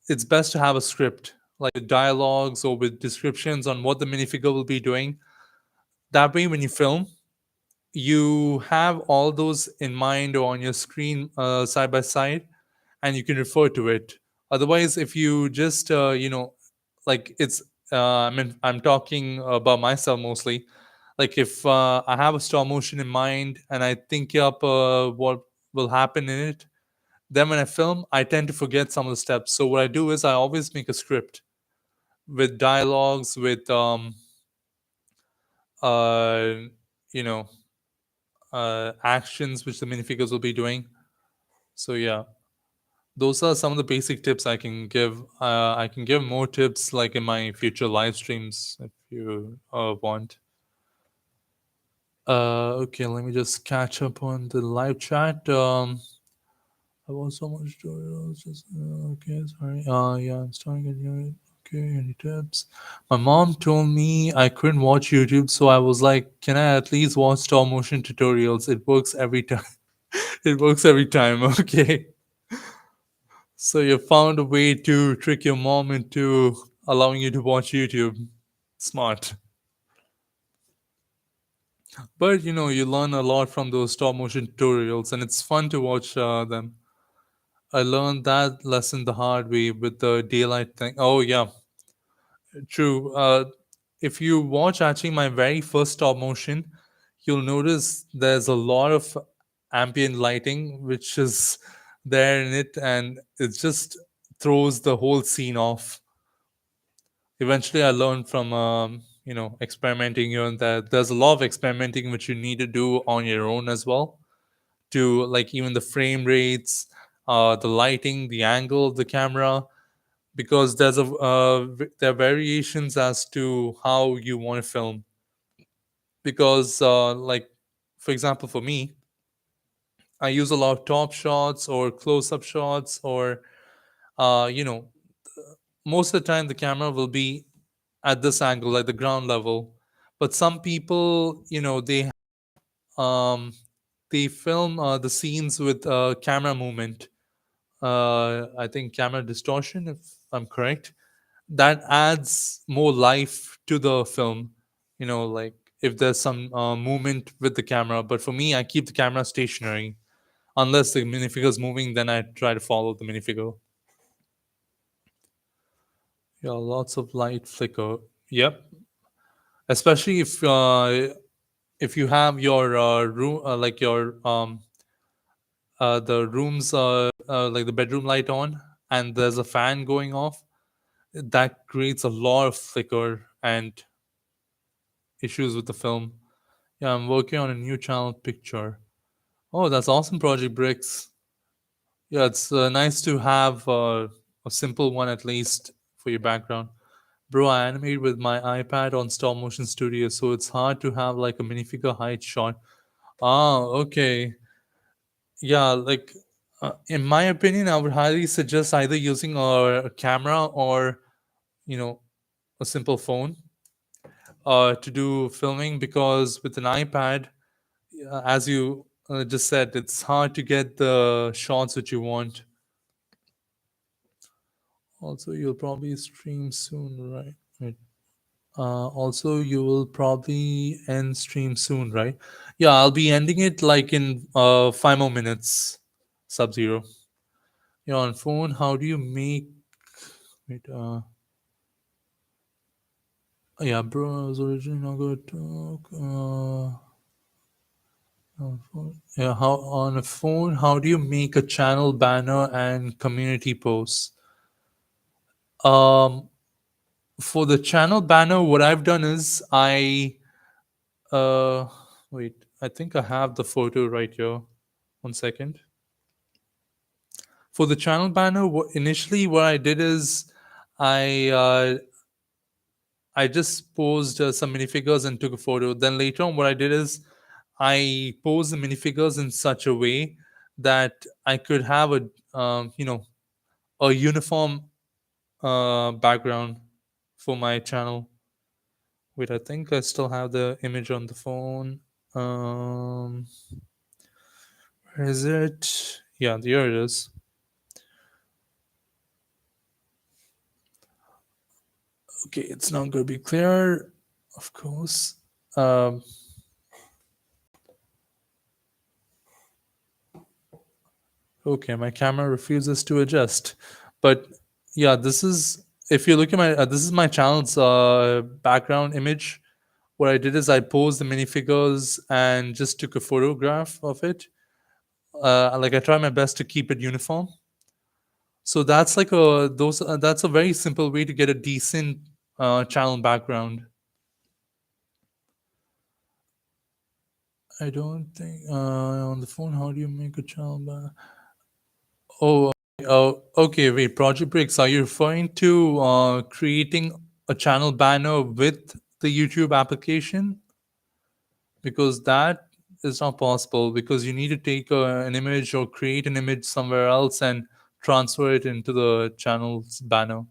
it's best to have a script, like with dialogues or with descriptions on what the minifigure will be doing. That way, when you film, you have all those in mind or on your screen side by side, and you can refer to it. Otherwise, if you just like it's I mean, I'm talking about myself mostly. Like if I have a stop motion in mind and I think up what will happen in it, then when I film, I tend to forget some of the steps. So what I do is I always make a script with dialogues, with uh you know actions which the minifigures will be doing. So yeah, those are some of the basic tips I can give. I can give more tips like in my future live streams if you want. Okay, let me just catch up on the live chat. I want so much tutorials. Just okay, sorry. Yeah, I'm starting a new. Okay, any tips? My mom told me I couldn't watch YouTube, so I was like, "Can I at least watch stop motion tutorials? It works every time. It works every time." Okay, so you found a way to trick your mom into allowing you to watch YouTube. Smart. But you learn a lot from those stop motion tutorials, and it's fun to watch them. I learned that lesson the hard way with the daylight thing. Oh yeah, true. If you watch actually my very first stop motion, you'll notice there's a lot of ambient lighting which is there in it, and it just throws the whole scene off. Eventually, I learned from experimenting here and there. There's a lot of experimenting which you need to do on your own as well, to like even the frame rates, the lighting, the angle of the camera, because there are variations as to how you want to film. Because like for example, for me, I use a lot of top shots or close-up shots, or uh, you know most of the time the camera will be at this angle, like the ground level. But some people, um they film the scenes with camera movement, I think camera distortion, if I'm correct. That adds more life to the film, like if there's some movement with the camera. But for me, I keep the camera stationary. Unless the minifigure is moving, then I try to follow the minifigure. Yeah, lots of light flicker. Yep. Especially if you have your room, like your the rooms, like the bedroom light on, and there's a fan going off, that creates a lot of flicker and issues with the film. Yeah, I'm working on a new channel picture. Oh, that's awesome, Project Bricks. Yeah, it's nice to have a simple one at least for your background. Bro, I animate with my iPad on Stop Motion Studio, so it's hard to have like a minifigure height shot. Ah, okay. Yeah, like in my opinion, I would highly suggest either using a camera or you know a simple phone to do filming, because with an iPad, as you just said, it's hard to get the shots that you want. Also, you'll probably stream soon, right? Right. Also, you will probably end stream soon, right? Yeah, I'll be ending it like in 5 more minutes. Sub Zero. You're on phone. How do you make? Wait, yeah, bro. I was originally not going to talk. On phone. Yeah, how on a phone? How do you make a channel banner and community posts? Um, for the channel banner, what I've done is uh wait, I think I have the photo right here. One second. For the channel banner, initially what I did is I uh, I just posed some minifigures and took a photo. Then later on, what I did is I pose the minifigures in such a way that I could have a a uniform background for my channel. Wait, I think I still have the image on the phone. Um, where is it? Yeah, there it is. Okay, it's not going to be clear, of course. Um, okay, my camera refuses to adjust. But yeah, this is, if you look at my, this is my channel's background image. What I did is I posed the minifigures and just took a photograph of it. Like I try my best to keep it uniform. So that's like a those that's a very simple way to get a decent channel background. I don't think on the phone. How do you make a channel back? Oh, oh, okay. Wait, Project Bricks. Are you referring to creating a channel banner with the YouTube application? Because that is not possible because you need to take an image or create an image somewhere else and transfer it into the channel's banner.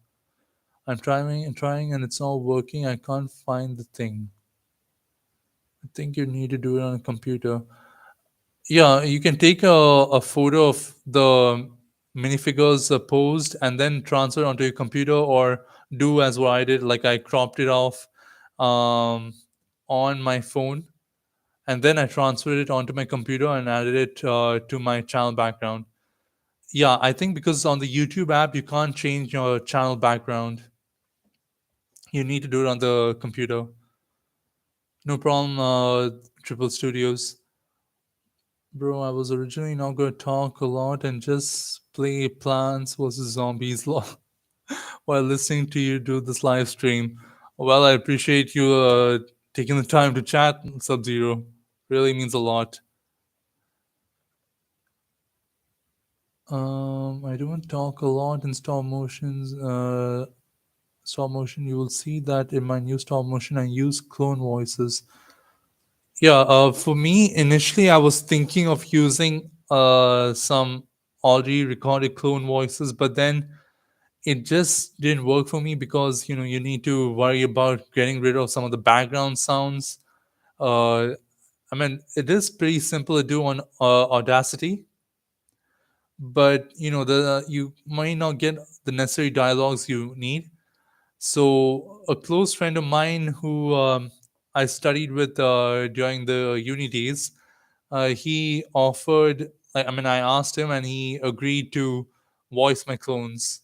I'm trying and trying and it's not working. I can't find the thing. I think you need to do it on a computer. Yeah, you can take a photo of the minifigures posed and then transfer it onto your computer or do as what I did, like I cropped it off um, on my phone and then I transferred it onto my computer and added it to my channel background. Yeah, I think because on the YouTube app you can't change your channel background. You need to do it on the computer. No problem, Triple Studios. Bro, I was originally not going to talk a lot and just play Plants vs. Zombies while listening to you do this live stream. Well, I appreciate you taking the time to chat, Sub Zero. Really means a lot. I don't talk a lot in stop motions. Stop motion, you will see that in my new stop motion, I use clone voices. Yeah, for me, initially, I was thinking of using some already recorded clone voices, but then it just didn't work for me because you need to worry about getting rid of some of the background sounds. Uh, I mean, it is pretty simple to do on Audacity, but the you might not get the necessary dialogues you need. So a close friend of mine who I studied with during the uni days, he offered. I mean, I asked him, and he agreed to voice my clones.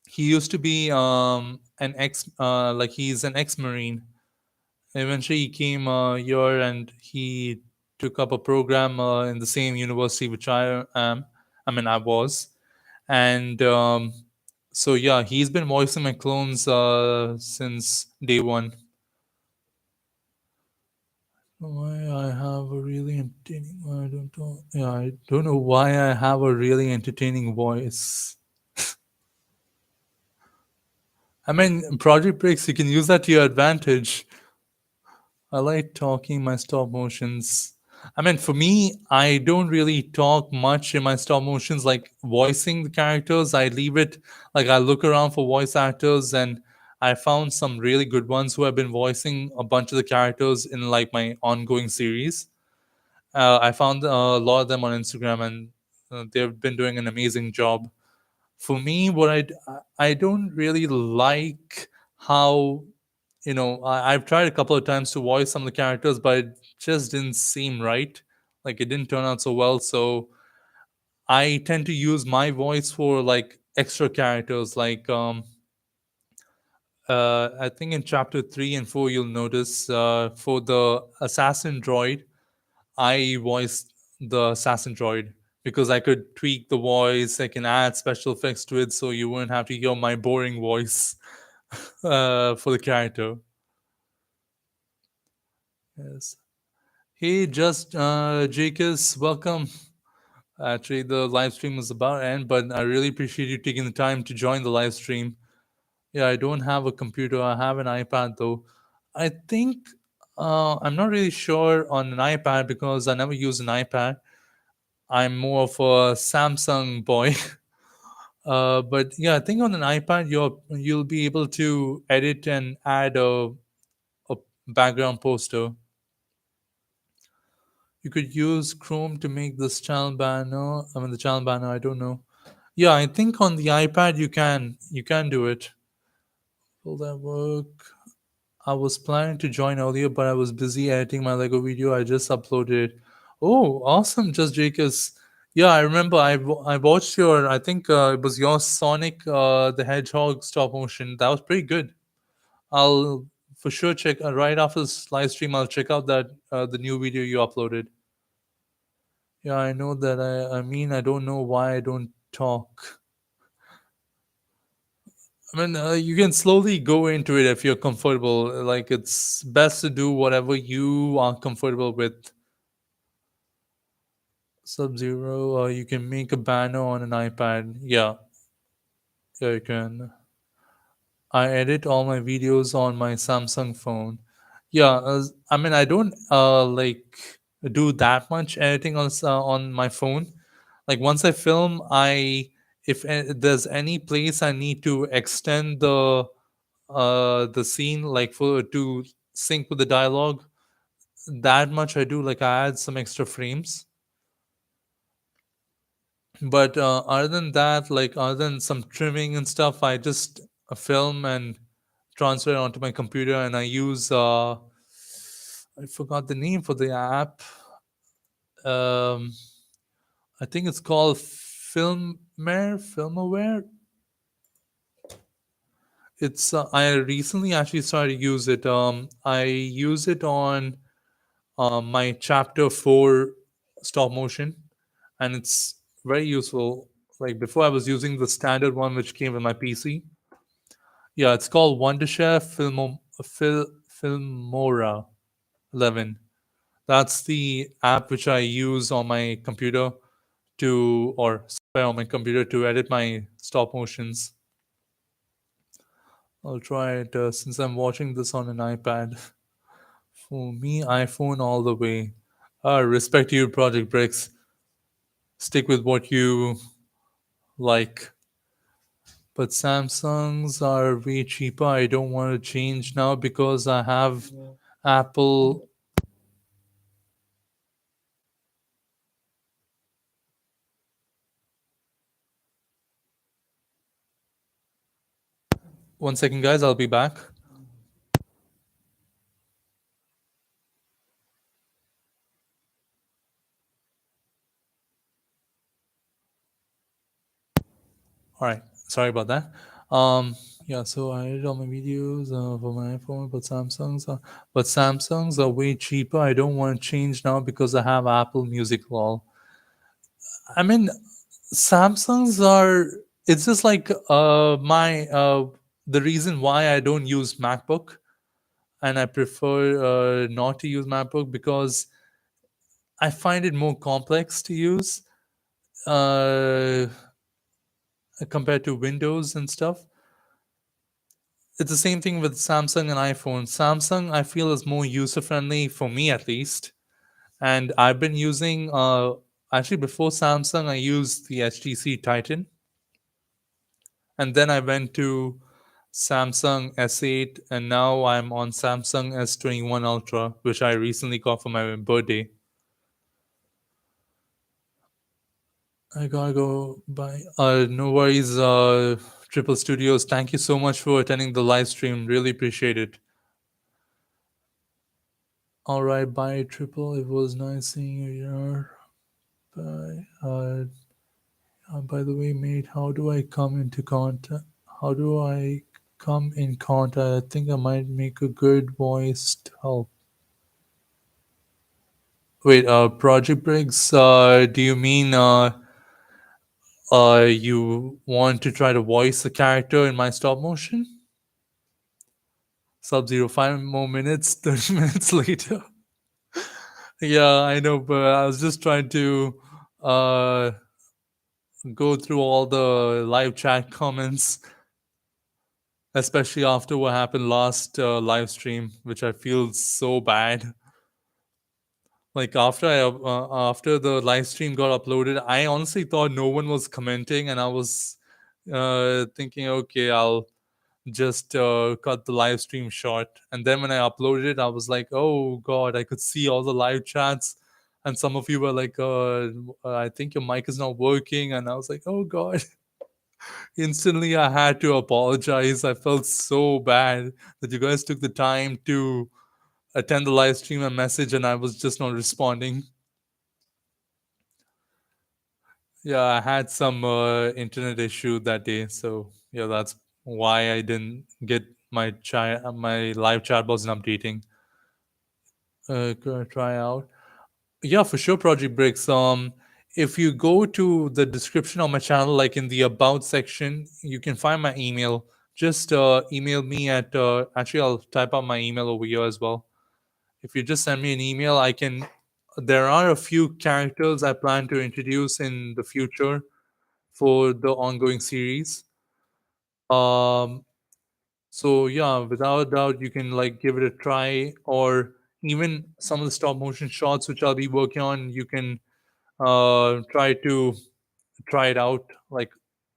He used to be like he's an ex-marine. Eventually, he came here and he took up a program in the same university which I am. I mean, I was, and so yeah, he's been voicing my clones since day one. Why I have a really entertaining? I don't know. Yeah, I don't know why I have a really entertaining voice. I mean, Project Breaks, you can use that to your advantage. I like talking my stop motions. I mean, for me, I don't really talk much in my stop motions, like voicing the characters. I leave it, like, I look around for voice actors, and I found some really good ones who have been voicing a bunch of the characters in, like, my ongoing series. I found a lot of them on Instagram, and they've been doing an amazing job. For me, I don't really like how I've tried a couple of times to voice some of the characters, but it just didn't seem right. Like it didn't turn out so well. So I tend to use my voice for like extra characters. Like I think in chapter 3 and 4, you'll notice for the assassin droid, I voiced the assassin droid because I could tweak the voice. I can add special effects to it, so you wouldn't have to hear my boring voice for the character. Yes. Hey, just Jacobs, welcome. Actually, the live stream was about to end, but I really appreciate you taking the time to join the live stream. Yeah, I don't have a computer. I have an iPad though. I think I'm not really sure on an iPad because I never use an iPad. I'm more of a Samsung boy. But yeah, I think on an iPad you'll be able to edit and add a background poster. You could use Chrome to make this channel banner. I mean the channel banner. I don't know. Yeah, I think on the iPad you can do it. Will that work? I was planning to join earlier, but I was busy editing my Lego video. I just uploaded. Oh, awesome, Just Jacobs. Yeah, I remember. I watched your. I think it was your Sonic the Hedgehog stop motion. That was pretty good. I'll for sure check right after this live stream. I'll check out that the new video you uploaded. Yeah, I know that. I mean, I don't know why I don't talk. I mean, you can slowly go into it if you're comfortable. Like, it's best to do whatever you are comfortable with. Sub Zero, you can make a banner on an iPad. Yeah, you can. I edit all my videos on my Samsung phone. Yeah, I mean, I don't like do that much editing on my phone. Like once I film, I if there's any place I need to extend the scene like for to sync with the dialogue, that much I do. Like I add some extra frames. But other than that, like other than some trimming and stuff, I just film and transfer it onto my computer, and I use I forgot the name for the app. Um, I think it's called Filmaware. It's I recently actually started to use it. I use it on my chapter 4 stop motion, and it's very useful. Like before I was using the standard one which came with my PC. Yeah, it's called Wondershare Filmora 11. That's the app which I use on my computer or software on my computer to edit my stop motions. I'll try it since I'm watching this on an iPad. For me, iPhone all the way. Respect to you, Project Bricks. Stick with what you like. But Samsungs are way cheaper. I don't want to change now because I have Apple. One second, guys. I'll be back. All right. Sorry about that. Yeah. So I edit all my videos for my iPhone, but Samsungs are way cheaper. I don't want to change now because I have Apple Music. Lol. I mean, Samsungs are. It's just like my the reason why I don't use MacBook and I prefer not to use MacBook because I find it more complex to use uh, compared to Windows and stuff. It's the same thing with Samsung and iPhone. Samsung, I feel, is more user friendly for me at least. And I've been using, actually, before Samsung, I used the HTC Titan. And then I went to Samsung S8, and now I'm on Samsung S21 Ultra, which I recently got for my birthday. I gotta go. Bye. No worries, Triple Studios. Thank you so much for attending the live stream. Really appreciate it. All right, bye, Triple. It was nice seeing you here. Bye. By the way, mate, how do I come into contact? How do I come in contact? I think I might make a good voice to help. Wait, Project Briggs, do you mean you want to try to voice the character in my stop motion? Sub Zero, 5 more minutes, 30 minutes later. Yeah, I know, but I was just trying to uh, go through all the live chat comments. especially after what happened last live stream, which I feel so bad. Like after the live stream got uploaded, I honestly thought no one was commenting, and I was thinking, okay, I'll just cut the live stream short. And then when I uploaded it, I was like, oh god, I could see all the live chats, and some of you were like, I think your mic is not working, and I was like, oh god. Instantly, I had to apologize. I felt so bad that you guys took the time to attend the live stream and message, and I was just not responding. Yeah, I had some internet issue that day, so yeah, that's why I didn't get my live chat wasn't updating. Gonna try out. Yeah, for sure, Project Bricks. If you go to the description of my channel, like in the about section, you can find my email. Just email me at. Actually, I'll type out my email over here as well. If you just send me an email, I can. There are a few characters I plan to introduce in the future for the ongoing series. Um, so yeah, without a doubt, you can like give it a try, or even some of the stop motion shots which I'll be working on. You can try it out, like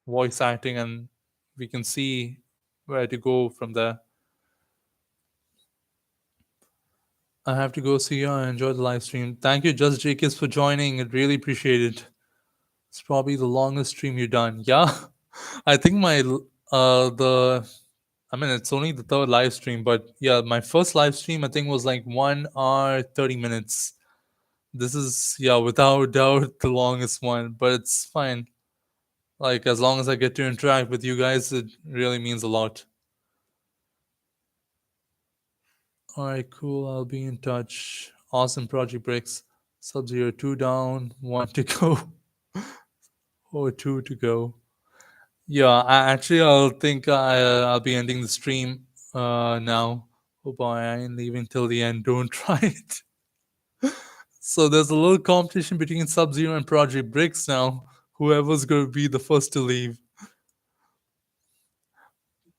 voice acting, and we can see where to go from there. I have to go see you and enjoy the live stream. Thank you, Just Jacobs, for joining. I really appreciate it. It's probably the longest stream you've done. Yeah, I think the I mean it's only the third live stream, but yeah, my first live stream I think was like 1 hour 30 minutes. This is yeah, without doubt the longest one, but it's fine. Like as long as I get to interact with you guys, it really means a lot. All right, cool. I'll be in touch. Awesome, Project Bricks. Sub Zero 2 down, 1 to go, or 2 to go. Yeah, I'll think I'll be ending the stream now. Oh boy, I ain't leaving till the end. Don't try it. So there's a little competition between Sub Zero and Project Bricks now. Whoever's going to be the first to leave.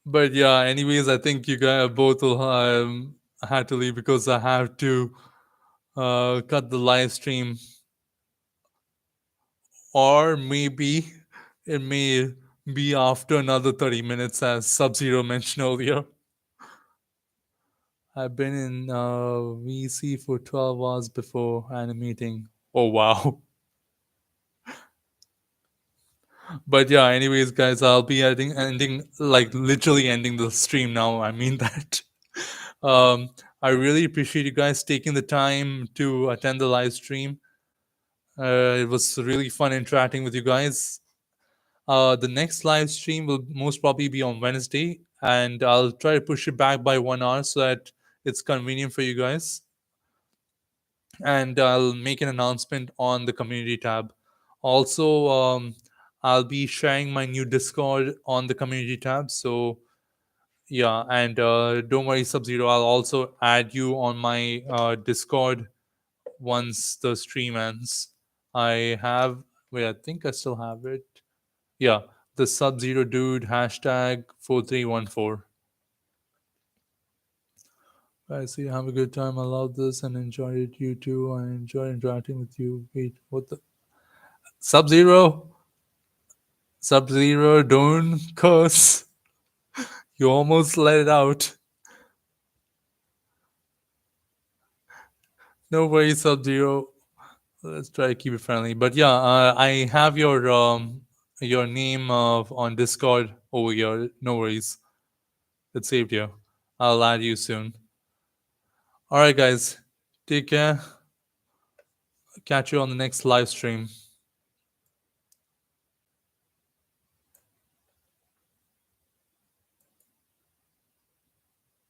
But yeah, anyways, I think you guys both will had to leave because I have to cut the live stream, or maybe it may be after another 30 minutes, as Sub Zero mentioned earlier. I've been in VC for 12 hours before animating. Oh wow. But yeah, anyways, guys, I'll be ending like literally ending the stream now. I mean that. Um, I really appreciate you guys taking the time to attend the live stream. It was really fun interacting with you guys. The next live stream will most probably be on Wednesday, and I'll try to push it back by 1 hour so that it's convenient for you guys. And I'll make an announcement on the community tab. Also, I'll be sharing my new Discord on the community tab. So, yeah, and don't worry, Sub Zero, I'll also add you on my Discord once the stream ends. I have, wait, I think I still have it. Yeah, the Sub Zero Dude hashtag 4314. I see. Have a good time. I love this and enjoy it. You too. I enjoy interacting with you. Wait, what the Sub Zero? Sub Zero, don't curse. You almost let it out. No worries, Sub Zero. Let's try to keep it friendly. But yeah, I have your name on Discord over here. No worries. It's saved here. I'll add you soon. All right, guys. Take care. Catch you on the next live stream.